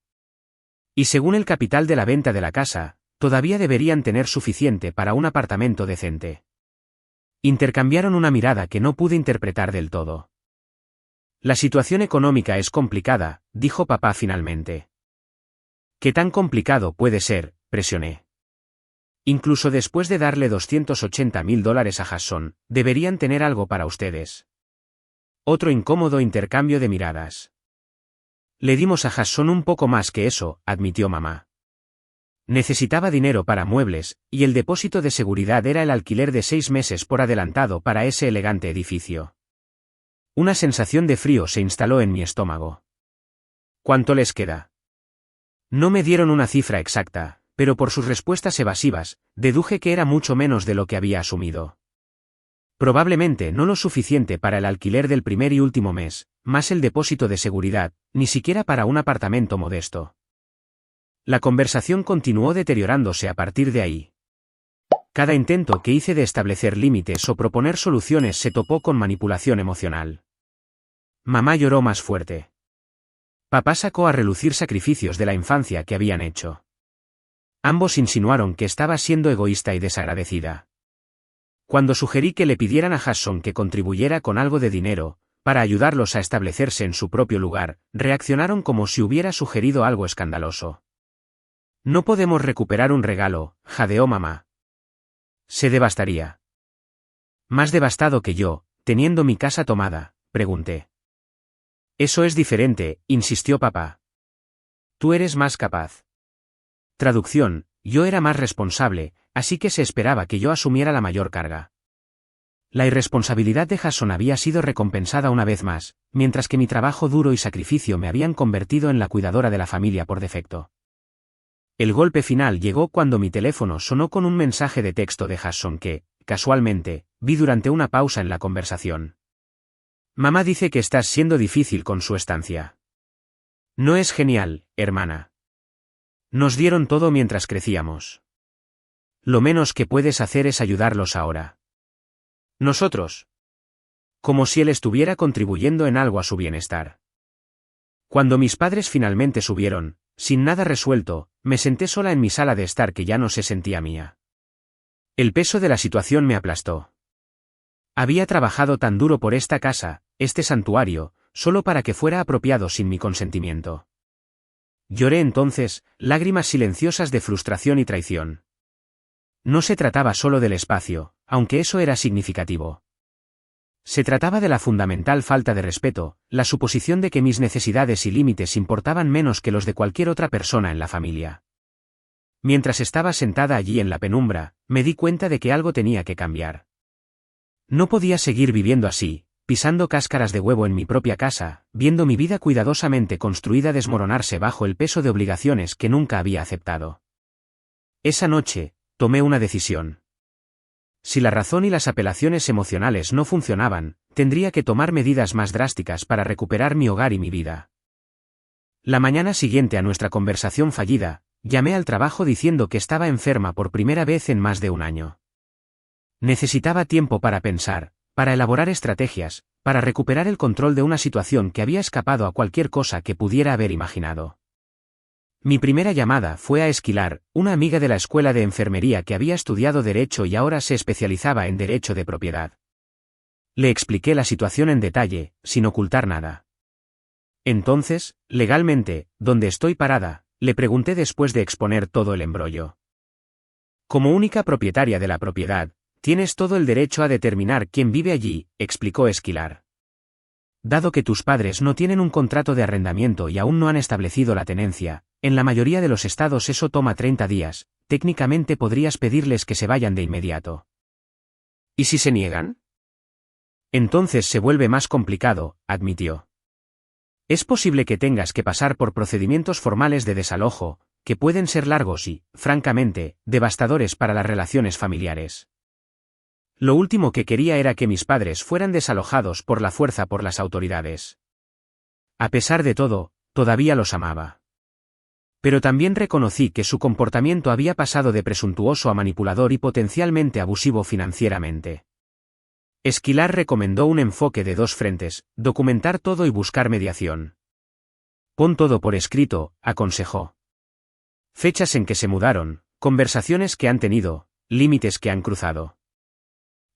Y según el capital de la venta de la casa, todavía deberían tener suficiente para un apartamento decente. Intercambiaron una mirada que no pude interpretar del todo. La situación económica es complicada, dijo papá finalmente. ¿Qué tan complicado puede ser?, presioné. Incluso después de darle $280.000 a Jason, deberían tener algo para ustedes. Otro incómodo intercambio de miradas. Le dimos a Jason un poco más que eso, admitió mamá. Necesitaba dinero para muebles, y el depósito de seguridad era el alquiler de 6 meses por adelantado para ese elegante edificio. Una sensación de frío se instaló en mi estómago. ¿Cuánto les queda? No me dieron una cifra exacta, pero por sus respuestas evasivas, deduje que era mucho menos de lo que había asumido. Probablemente no lo suficiente para el alquiler del primer y último mes, más el depósito de seguridad, ni siquiera para un apartamento modesto. La conversación continuó deteriorándose a partir de ahí. Cada intento que hice de establecer límites o proponer soluciones se topó con manipulación emocional. Mamá lloró más fuerte. Papá sacó a relucir sacrificios de la infancia que habían hecho. Ambos insinuaron que estaba siendo egoísta y desagradecida. Cuando sugerí que le pidieran a Hudson que contribuyera con algo de dinero, para ayudarlos a establecerse en su propio lugar, reaccionaron como si hubiera sugerido algo escandaloso. No podemos recuperar un regalo, jadeó mamá. Se devastaría. Más devastado que yo, teniendo mi casa tomada, pregunté. Eso es diferente, insistió papá. Tú eres más capaz. Traducción, yo era más responsable, así que se esperaba que yo asumiera la mayor carga. La irresponsabilidad de Hudson había sido recompensada una vez más, mientras que mi trabajo duro y sacrificio me habían convertido en la cuidadora de la familia por defecto. El golpe final llegó cuando mi teléfono sonó con un mensaje de texto de Hudson que, casualmente, vi durante una pausa en la conversación. Mamá dice que estás siendo difícil con su estancia. No es genial, hermana. Nos dieron todo mientras crecíamos. Lo menos que puedes hacer es ayudarlos ahora. Nosotros. Como si él estuviera contribuyendo en algo a su bienestar. Cuando mis padres finalmente subieron, sin nada resuelto, me senté sola en mi sala de estar que ya no se sentía mía. El peso de la situación me aplastó. Había trabajado tan duro por esta casa, este santuario, solo para que fuera apropiado sin mi consentimiento. Lloré entonces, lágrimas silenciosas de frustración y traición. No se trataba solo del espacio, aunque eso era significativo. Se trataba de la fundamental falta de respeto, la suposición de que mis necesidades y límites importaban menos que los de cualquier otra persona en la familia. Mientras estaba sentada allí en la penumbra, me di cuenta de que algo tenía que cambiar. No podía seguir viviendo así, pisando cáscaras de huevo en mi propia casa, viendo mi vida cuidadosamente construida desmoronarse bajo el peso de obligaciones que nunca había aceptado. Esa noche, tomé una decisión. Si la razón y las apelaciones emocionales no funcionaban, tendría que tomar medidas más drásticas para recuperar mi hogar y mi vida. La mañana siguiente a nuestra conversación fallida, llamé al trabajo diciendo que estaba enferma por primera vez en más de un año. Necesitaba tiempo para pensar, para elaborar estrategias, para recuperar el control de una situación que había escapado a cualquier cosa que pudiera haber imaginado. Mi primera llamada fue a Esquilar, una amiga de la escuela de enfermería que había estudiado Derecho y ahora se especializaba en Derecho de Propiedad. Le expliqué la situación en detalle, sin ocultar nada. Entonces, legalmente, ¿dónde estoy parada?, le pregunté después de exponer todo el embrollo. Como única propietaria de la propiedad, tienes todo el derecho a determinar quién vive allí, explicó Esquilar. Dado que tus padres no tienen un contrato de arrendamiento y aún no han establecido la tenencia, en la mayoría de los estados eso toma 30 días, técnicamente podrías pedirles que se vayan de inmediato. ¿Y si se niegan? Entonces se vuelve más complicado, admitió. Es posible que tengas que pasar por procedimientos formales de desalojo, que pueden ser largos y, francamente, devastadores para las relaciones familiares. Lo último que quería era que mis padres fueran desalojados por la fuerza por las autoridades. A pesar de todo, todavía los amaba. Pero también reconocí que su comportamiento había pasado de presuntuoso a manipulador y potencialmente abusivo financieramente. Esquilar recomendó un enfoque de dos frentes, documentar todo y buscar mediación. Pon todo por escrito, aconsejó. Fechas en que se mudaron, conversaciones que han tenido, límites que han cruzado.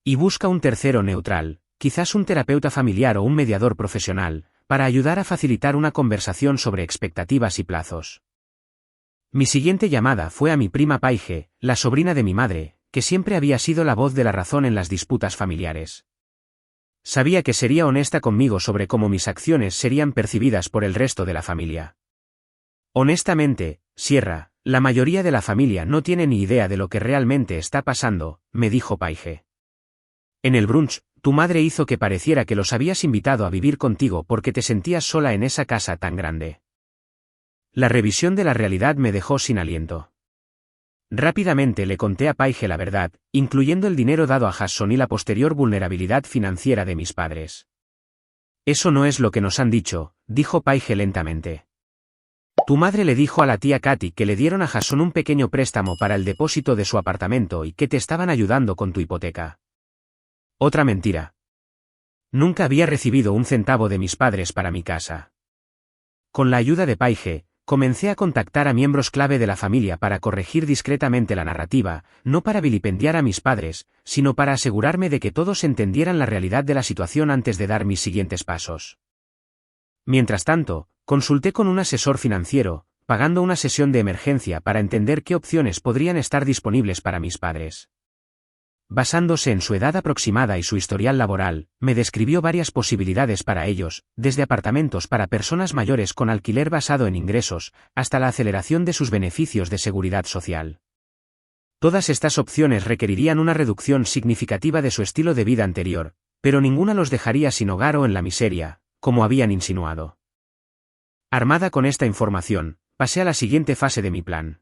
Y busca un tercero neutral, quizás un terapeuta familiar o un mediador profesional, para ayudar a facilitar una conversación sobre expectativas y plazos. Mi siguiente llamada fue a mi prima Paige, la sobrina de mi madre, que siempre había sido la voz de la razón en las disputas familiares. Sabía que sería honesta conmigo sobre cómo mis acciones serían percibidas por el resto de la familia. Honestamente, Sierra, la mayoría de la familia no tiene ni idea de lo que realmente está pasando, me dijo Paige. En el brunch, tu madre hizo que pareciera que los habías invitado a vivir contigo porque te sentías sola en esa casa tan grande. La revisión de la realidad me dejó sin aliento. Rápidamente le conté a Paige la verdad, incluyendo el dinero dado a Hasson y la posterior vulnerabilidad financiera de mis padres. Eso no es lo que nos han dicho, dijo Paige lentamente. Tu madre le dijo a la tía Katy que le dieron a Hasson un pequeño préstamo para el depósito de su apartamento y que te estaban ayudando con tu hipoteca. Otra mentira. Nunca había recibido un centavo de mis padres para mi casa. Con la ayuda de Paige, comencé a contactar a miembros clave de la familia para corregir discretamente la narrativa, no para vilipendiar a mis padres, sino para asegurarme de que todos entendieran la realidad de la situación antes de dar mis siguientes pasos. Mientras tanto, consulté con un asesor financiero, pagando una sesión de emergencia para entender qué opciones podrían estar disponibles para mis padres. Basándose en su edad aproximada y su historial laboral, me describió varias posibilidades para ellos, desde apartamentos para personas mayores con alquiler basado en ingresos, hasta la aceleración de sus beneficios de seguridad social. Todas estas opciones requerirían una reducción significativa de su estilo de vida anterior, pero ninguna los dejaría sin hogar o en la miseria, como habían insinuado. Armada con esta información, pasé a la siguiente fase de mi plan.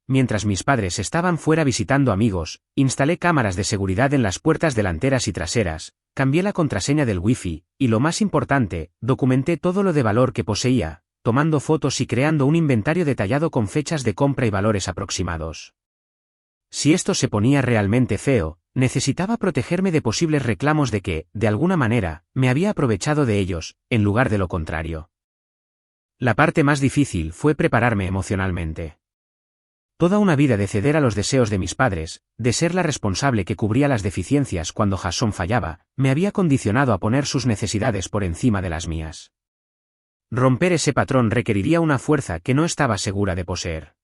Mientras mis padres estaban fuera visitando amigos, instalé cámaras de seguridad en las puertas delanteras y traseras, cambié la contraseña del Wi-Fi, y lo más importante, documenté todo lo de valor que poseía, tomando fotos y creando un inventario detallado con fechas de compra y valores aproximados. Si esto se ponía realmente feo, necesitaba protegerme de posibles reclamos de que, de alguna manera, me había aprovechado de ellos, en lugar de lo contrario. La parte más difícil fue prepararme emocionalmente. Toda una vida de ceder a los deseos de mis padres, de ser la responsable que cubría las deficiencias cuando Hasson fallaba, me había condicionado a poner sus necesidades por encima de las mías. Romper ese patrón requeriría una fuerza que no estaba segura de poseer.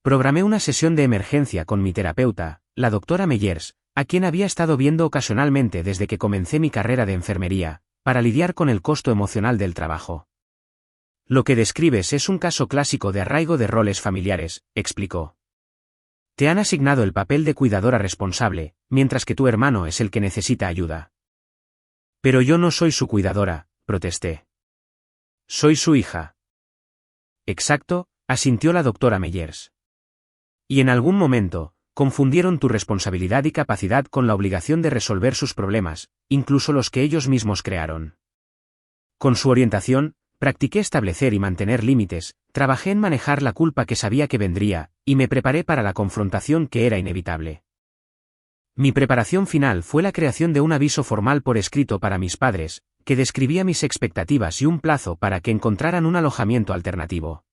Programé una sesión de emergencia con mi terapeuta, la doctora Meyers, a quien había estado viendo ocasionalmente desde que comencé mi carrera de enfermería, para lidiar con el costo emocional del trabajo. Lo que describes es un caso clásico de arraigo de roles familiares, explicó. Te han asignado el papel de cuidadora responsable, mientras que tu hermano es el que necesita ayuda. Pero yo no soy su cuidadora, protesté. Soy su hija. Exacto, asintió la doctora Meyers. Y en algún momento, confundieron tu responsabilidad y capacidad con la obligación de resolver sus problemas, incluso los que ellos mismos crearon. Con su orientación, practiqué establecer y mantener límites, trabajé en manejar la culpa que sabía que vendría, y me preparé para la confrontación que era inevitable. Mi preparación final fue la creación de un aviso formal por escrito para mis padres, que describía mis expectativas y un plazo para que encontraran un alojamiento alternativo.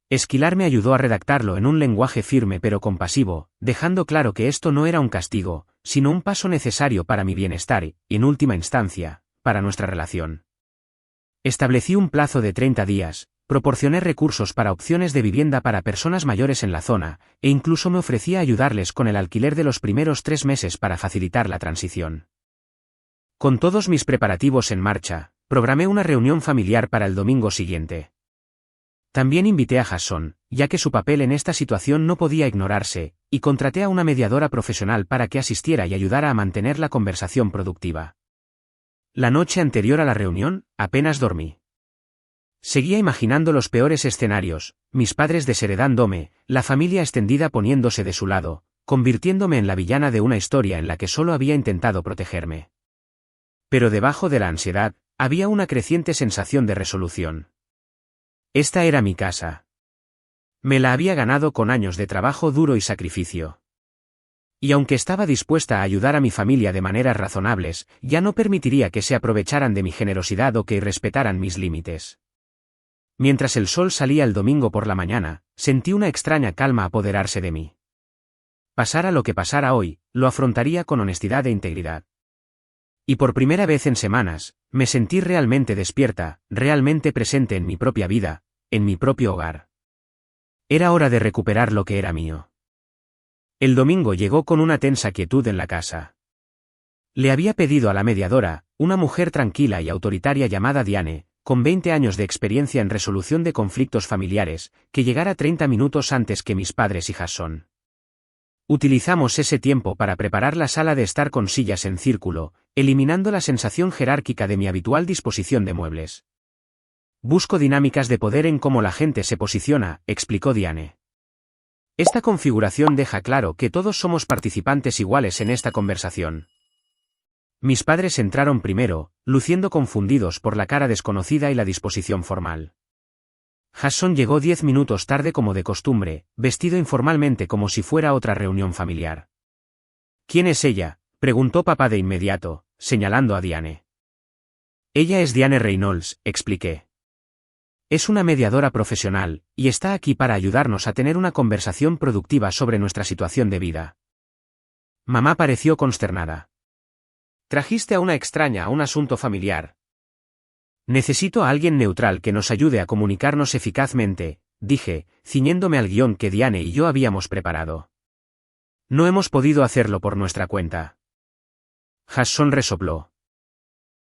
Esquilar me ayudó a redactarlo en un lenguaje firme pero compasivo, dejando claro que esto no era un castigo, sino un paso necesario para mi bienestar y, en última instancia, para nuestra relación. Establecí un plazo de 30 días, proporcioné recursos para opciones de vivienda para personas mayores en la zona, e incluso me ofrecí a ayudarles con el alquiler de los primeros 3 meses para facilitar la transición. Con todos mis preparativos en marcha, programé una reunión familiar para el domingo siguiente. También invité a Hasson, ya que su papel en esta situación no podía ignorarse, y contraté a una mediadora profesional para que asistiera y ayudara a mantener la conversación productiva. La noche anterior a la reunión, apenas dormí. Seguía imaginando los peores escenarios, mis padres desheredándome, la familia extendida poniéndose de su lado, convirtiéndome en la villana de una historia en la que solo había intentado protegerme. Pero debajo de la ansiedad, había una creciente sensación de resolución. Esta era mi casa. Me la había ganado con años de trabajo duro y sacrificio. Y aunque estaba dispuesta a ayudar a mi familia de maneras razonables, ya no permitiría que se aprovecharan de mi generosidad o que irrespetaran mis límites. Mientras el sol salía el domingo por la mañana, sentí una extraña calma apoderarse de mí. Pasara lo que pasara hoy, lo afrontaría con honestidad e integridad. Y por primera vez en semanas, me sentí realmente despierta, realmente presente en mi propia vida, en mi propio hogar. Era hora de recuperar lo que era mío. El domingo llegó con una tensa quietud en la casa. Le había pedido a la mediadora, una mujer tranquila y autoritaria llamada Diane, con 20 años de experiencia en resolución de conflictos familiares, que llegara 30 minutos antes que mis padres y Hasson. Utilizamos ese tiempo para preparar la sala de estar con sillas en círculo, eliminando la sensación jerárquica de mi habitual disposición de muebles. Busco dinámicas de poder en cómo la gente se posiciona, explicó Diane. Esta configuración deja claro que todos somos participantes iguales en esta conversación. Mis padres entraron primero, luciendo confundidos por la cara desconocida y la disposición formal. Jason llegó 10 minutos tarde como de costumbre, vestido informalmente como si fuera otra reunión familiar. ¿Quién es ella?, preguntó papá de inmediato, señalando a Diane. Ella es Diane Reynolds, expliqué. Es una mediadora profesional, y está aquí para ayudarnos a tener una conversación productiva sobre nuestra situación de vida. Mamá pareció consternada. Trajiste a una extraña a un asunto familiar. Necesito a alguien neutral que nos ayude a comunicarnos eficazmente, dije, ciñéndome al guión que Diane y yo habíamos preparado. No hemos podido hacerlo por nuestra cuenta. Jason resopló.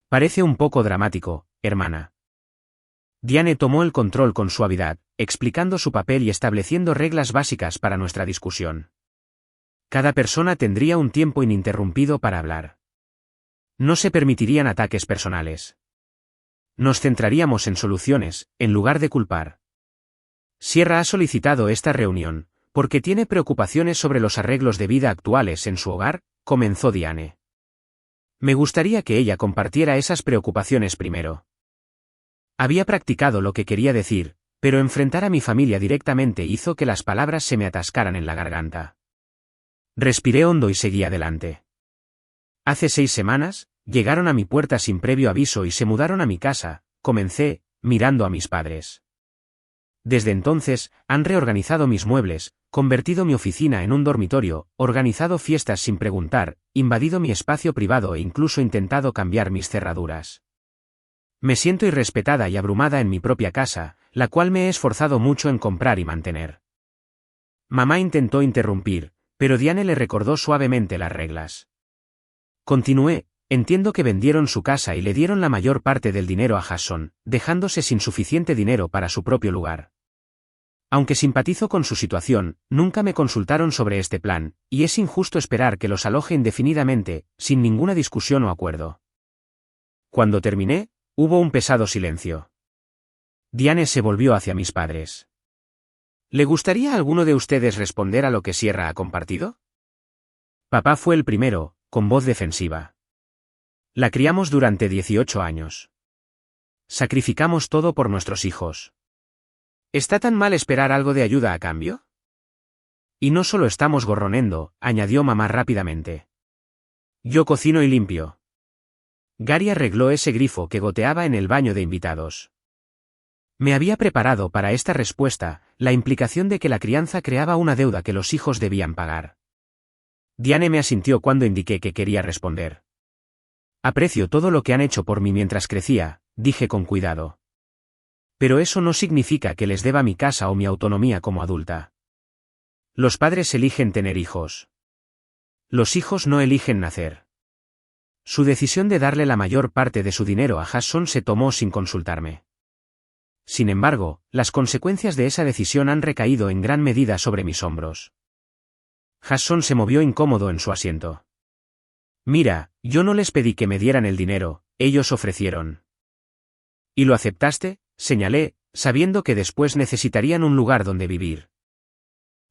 Parece un poco dramático, hermana. Diane tomó el control con suavidad, explicando su papel y estableciendo reglas básicas para nuestra discusión. Cada persona tendría un tiempo ininterrumpido para hablar. No se permitirían ataques personales. Nos centraríamos en soluciones, en lugar de culpar. Sierra ha solicitado esta reunión, porque tiene preocupaciones sobre los arreglos de vida actuales en su hogar, comenzó Diane. Me gustaría que ella compartiera esas preocupaciones primero. Había practicado lo que quería decir, pero enfrentar a mi familia directamente hizo que las palabras se me atascaran en la garganta. Respiré hondo y seguí adelante. Hace 6 semanas, llegaron a mi puerta sin previo aviso y se mudaron a mi casa, comencé, mirando a mis padres. Desde entonces, han reorganizado mis muebles, convertido mi oficina en un dormitorio, organizado fiestas sin preguntar, invadido mi espacio privado e incluso intentado cambiar mis cerraduras. Me siento irrespetada y abrumada en mi propia casa, la cual me he esforzado mucho en comprar y mantener. Mamá intentó interrumpir, pero Diane le recordó suavemente las reglas. Continué, entiendo que vendieron su casa y le dieron la mayor parte del dinero a Jason, dejándose sin suficiente dinero para su propio lugar. Aunque simpatizo con su situación, nunca me consultaron sobre este plan, y es injusto esperar que los aloje indefinidamente, sin ninguna discusión o acuerdo. Cuando terminé, hubo un pesado silencio. Diane se volvió hacia mis padres. ¿Le gustaría a alguno de ustedes responder a lo que Sierra ha compartido? Papá fue el primero, con voz defensiva. La criamos durante 18 años. Sacrificamos todo por nuestros hijos. ¿Está tan mal esperar algo de ayuda a cambio? Y no solo estamos gorronendo, añadió mamá rápidamente. Yo cocino y limpio. Gary arregló ese grifo que goteaba en el baño de invitados. Me había preparado para esta respuesta, la implicación de que la crianza creaba una deuda que los hijos debían pagar. Diane me asintió cuando indiqué que quería responder. Aprecio todo lo que han hecho por mí mientras crecía, dije con cuidado. Pero eso no significa que les deba mi casa o mi autonomía como adulta. Los padres eligen tener hijos. Los hijos no eligen nacer. Su decisión de darle la mayor parte de su dinero a Jason se tomó sin consultarme. Sin embargo, las consecuencias de esa decisión han recaído en gran medida sobre mis hombros. Jason se movió incómodo en su asiento. Mira, yo no les pedí que me dieran el dinero, ellos ofrecieron. ¿Y lo aceptaste?, señalé, sabiendo que después necesitarían un lugar donde vivir.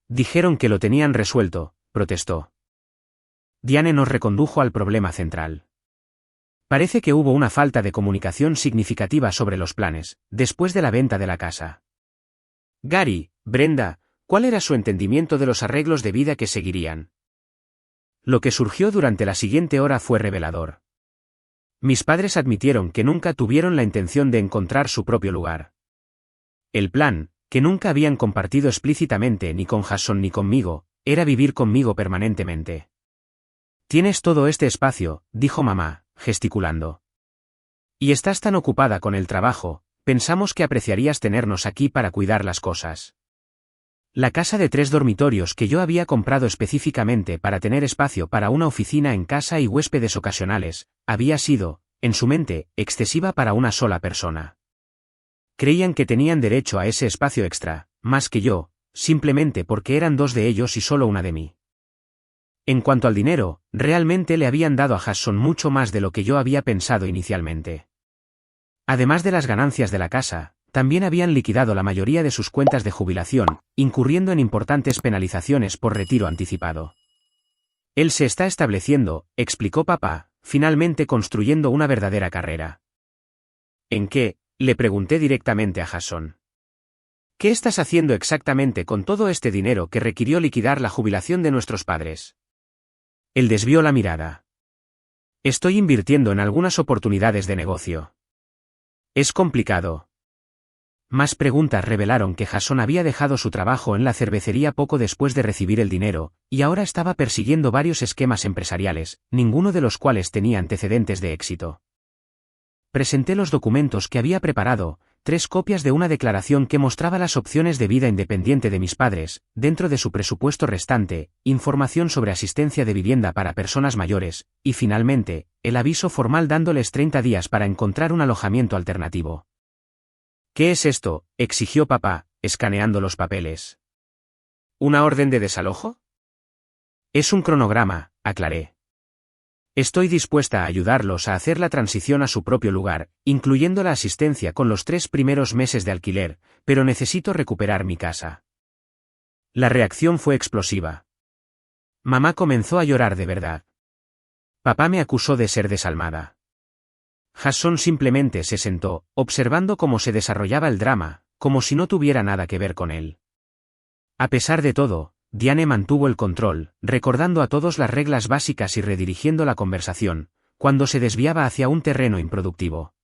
Dijeron que lo tenían resuelto, protestó. Diane nos recondujo al problema central. Parece que hubo una falta de comunicación significativa sobre los planes, después de la venta de la casa. Gary, Brenda, ¿cuál era su entendimiento de los arreglos de vida que seguirían? Lo que surgió durante la siguiente hora fue revelador. Mis padres admitieron que nunca tuvieron la intención de encontrar su propio lugar. El plan, que nunca habían compartido explícitamente ni con Jason ni conmigo, era vivir conmigo permanentemente. Tienes todo este espacio, dijo mamá, gesticulando. Y estás tan ocupada con el trabajo, pensamos que apreciarías tenernos aquí para cuidar las cosas. La casa de 3 dormitorios que yo había comprado específicamente para tener espacio para una oficina en casa y huéspedes ocasionales, había sido, en su mente, excesiva para una sola persona. Creían que tenían derecho a ese espacio extra, más que yo, simplemente porque eran 2 de ellos y solo una de mí. En cuanto al dinero, realmente le habían dado a Jason mucho más de lo que yo había pensado inicialmente. Además de las ganancias de la casa, también habían liquidado la mayoría de sus cuentas de jubilación, incurriendo en importantes penalizaciones por retiro anticipado. Él se está estableciendo, explicó papá, finalmente construyendo una verdadera carrera. ¿En qué?, le pregunté directamente a Jason. ¿Qué estás haciendo exactamente con todo este dinero que requirió liquidar la jubilación de nuestros padres? Él desvió la mirada. Estoy invirtiendo en algunas oportunidades de negocio. Es complicado. Más preguntas revelaron que Jason había dejado su trabajo en la cervecería poco después de recibir el dinero, y ahora estaba persiguiendo varios esquemas empresariales, ninguno de los cuales tenía antecedentes de éxito. Presenté los documentos que había preparado, 3 copias de una declaración que mostraba las opciones de vida independiente de mis padres, dentro de su presupuesto restante, información sobre asistencia de vivienda para personas mayores, y finalmente, el aviso formal dándoles 30 días para encontrar un alojamiento alternativo. ¿Qué es esto?, exigió papá, escaneando los papeles. ¿Una orden de desalojo? Es un cronograma, aclaré. Estoy dispuesta a ayudarlos a hacer la transición a su propio lugar, incluyendo la asistencia con los 3 primeros meses de alquiler, pero necesito recuperar mi casa. La reacción fue explosiva. Mamá comenzó a llorar de verdad. Papá me acusó de ser desalmada. Jason simplemente se sentó, observando cómo se desarrollaba el drama, como si no tuviera nada que ver con él. A pesar de todo, Diane mantuvo el control, recordando a todos las reglas básicas y redirigiendo la conversación, cuando se desviaba hacia un terreno improductivo.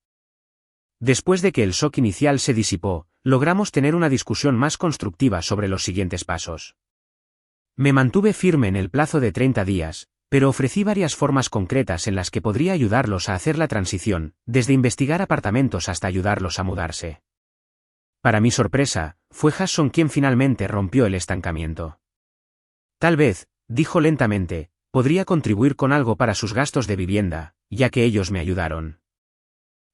Después de que el shock inicial se disipó, logramos tener una discusión más constructiva sobre los siguientes pasos. Me mantuve firme en el plazo de 30 días, pero ofrecí varias formas concretas en las que podría ayudarlos a hacer la transición, desde investigar apartamentos hasta ayudarlos a mudarse. Para mi sorpresa, fue Jason quien finalmente rompió el estancamiento. Tal vez, dijo lentamente, podría contribuir con algo para sus gastos de vivienda, ya que ellos me ayudaron.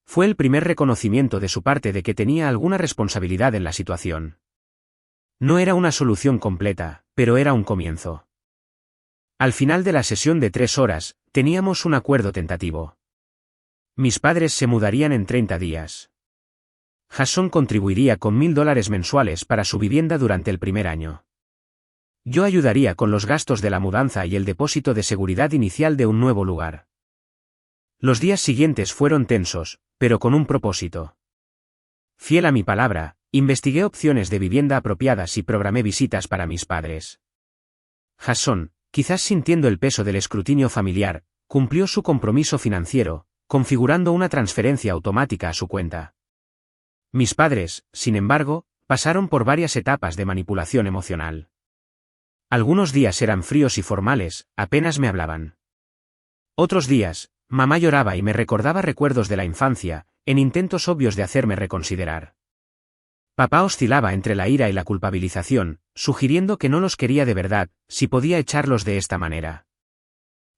Fue el primer reconocimiento de su parte de que tenía alguna responsabilidad en la situación. No era una solución completa, pero era un comienzo. Al final de la sesión de 3 horas, teníamos un acuerdo tentativo. Mis padres se mudarían en 30 días. Jason contribuiría con $1000 mensuales para su vivienda durante el primer año. Yo ayudaría con los gastos de la mudanza y el depósito de seguridad inicial de un nuevo lugar. Los días siguientes fueron tensos, pero con un propósito. Fiel a mi palabra, investigué opciones de vivienda apropiadas y programé visitas para mis padres. Jason, quizás sintiendo el peso del escrutinio familiar, cumplió su compromiso financiero, configurando una transferencia automática a su cuenta. Mis padres, sin embargo, pasaron por varias etapas de manipulación emocional. Algunos días eran fríos y formales, apenas me hablaban. Otros días, mamá lloraba y me recordaba recuerdos de la infancia, en intentos obvios de hacerme reconsiderar. Papá oscilaba entre la ira y la culpabilización, sugiriendo que no los quería de verdad, si podía echarlos de esta manera.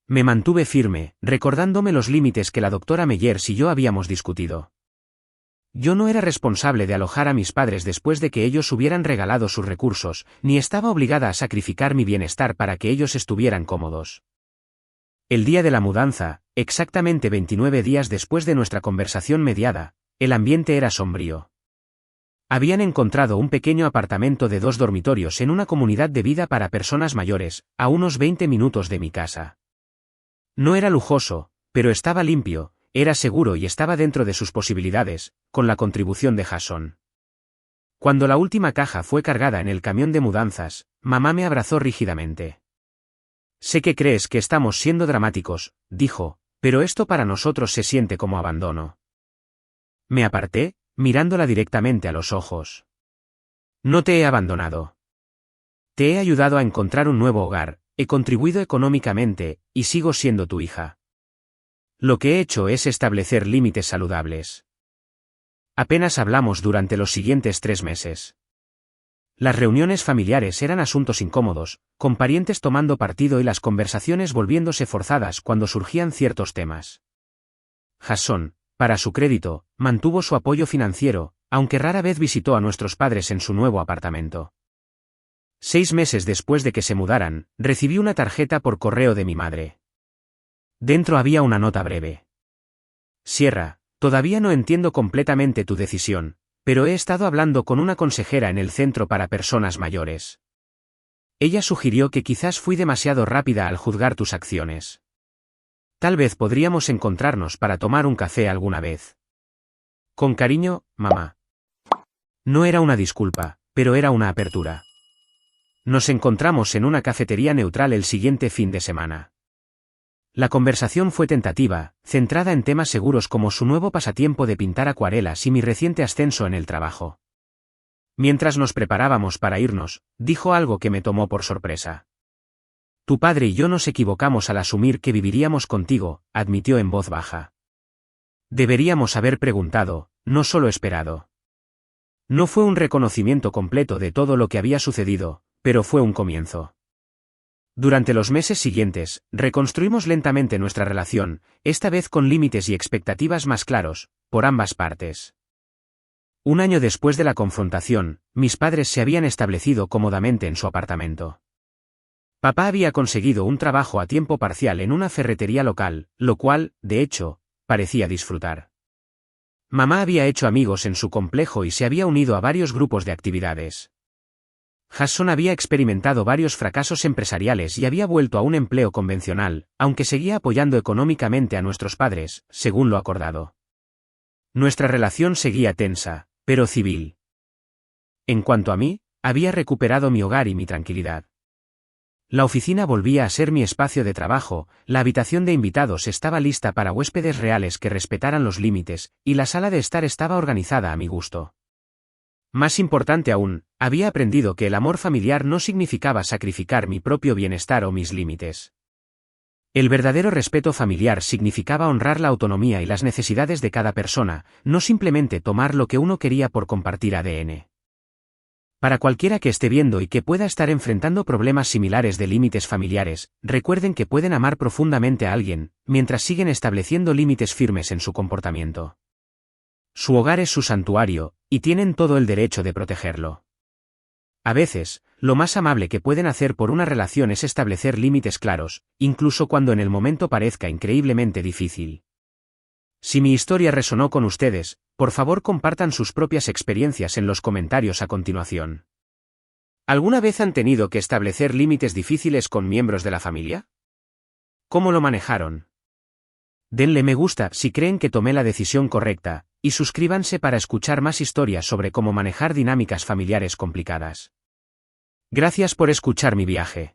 Me mantuve firme, recordándome los límites que la doctora Meyers y yo habíamos discutido. Yo no era responsable de alojar a mis padres después de que ellos hubieran regalado sus recursos, ni estaba obligada a sacrificar mi bienestar para que ellos estuvieran cómodos. El día de la mudanza, exactamente 29 días después de nuestra conversación mediada, el ambiente era sombrío. Habían encontrado un pequeño apartamento de 2 dormitorios en una comunidad de vida para personas mayores, a unos 20 minutos de mi casa. No era lujoso, pero estaba limpio, era seguro y estaba dentro de sus posibilidades, con la contribución de Jason. Cuando la última caja fue cargada en el camión de mudanzas, mamá me abrazó rígidamente. Sé que crees que estamos siendo dramáticos, dijo, pero esto para nosotros se siente como abandono. Me aparté, mirándola directamente a los ojos. No te he abandonado. Te he ayudado a encontrar un nuevo hogar, he contribuido económicamente, y sigo siendo tu hija. Lo que he hecho es establecer límites saludables. Apenas hablamos durante los siguientes 3 meses. Las reuniones familiares eran asuntos incómodos, con parientes tomando partido y las conversaciones volviéndose forzadas cuando surgían ciertos temas. Jason, para su crédito, mantuvo su apoyo financiero, aunque rara vez visitó a nuestros padres en su nuevo apartamento. 6 meses después de que se mudaran, recibí una tarjeta por correo de mi madre. Dentro había una nota breve. Sierra, todavía no entiendo completamente tu decisión, pero he estado hablando con una consejera en el centro para personas mayores. Ella sugirió que quizás fui demasiado rápida al juzgar tus acciones. Tal vez podríamos encontrarnos para tomar un café alguna vez. Con cariño, mamá. No era una disculpa, pero era una apertura. Nos encontramos en una cafetería neutral el siguiente fin de semana. La conversación fue tentativa, centrada en temas seguros como su nuevo pasatiempo de pintar acuarelas y mi reciente ascenso en el trabajo. Mientras nos preparábamos para irnos, dijo algo que me tomó por sorpresa. Tu padre y yo nos equivocamos al asumir que viviríamos contigo, admitió en voz baja. Deberíamos haber preguntado, no solo esperado. No fue un reconocimiento completo de todo lo que había sucedido, pero fue un comienzo. Durante los meses siguientes, reconstruimos lentamente nuestra relación, esta vez con límites y expectativas más claros, por ambas partes. Un año después de la confrontación, mis padres se habían establecido cómodamente en su apartamento. Papá había conseguido un trabajo a tiempo parcial en una ferretería local, lo cual, de hecho, parecía disfrutar. Mamá había hecho amigos en su complejo y se había unido a varios grupos de actividades. Jason había experimentado varios fracasos empresariales y había vuelto a un empleo convencional, aunque seguía apoyando económicamente a nuestros padres, según lo acordado. Nuestra relación seguía tensa, pero civil. En cuanto a mí, había recuperado mi hogar y mi tranquilidad. La oficina volvía a ser mi espacio de trabajo, la habitación de invitados estaba lista para huéspedes reales que respetaran los límites, y la sala de estar estaba organizada a mi gusto. Más importante aún, había aprendido que el amor familiar no significaba sacrificar mi propio bienestar o mis límites. El verdadero respeto familiar significaba honrar la autonomía y las necesidades de cada persona, no simplemente tomar lo que uno quería por compartir ADN. Para cualquiera que esté viendo y que pueda estar enfrentando problemas similares de límites familiares, recuerden que pueden amar profundamente a alguien, mientras siguen estableciendo límites firmes en su comportamiento. Su hogar es su santuario, y tienen todo el derecho de protegerlo. A veces, lo más amable que pueden hacer por una relación es establecer límites claros, incluso cuando en el momento parezca increíblemente difícil. Si mi historia resonó con ustedes, por favor compartan sus propias experiencias en los comentarios a continuación. ¿Alguna vez han tenido que establecer límites difíciles con miembros de la familia? ¿Cómo lo manejaron? Denle me gusta si creen que tomé la decisión correcta, y suscríbanse para escuchar más historias sobre cómo manejar dinámicas familiares complicadas. Gracias por escuchar mi viaje.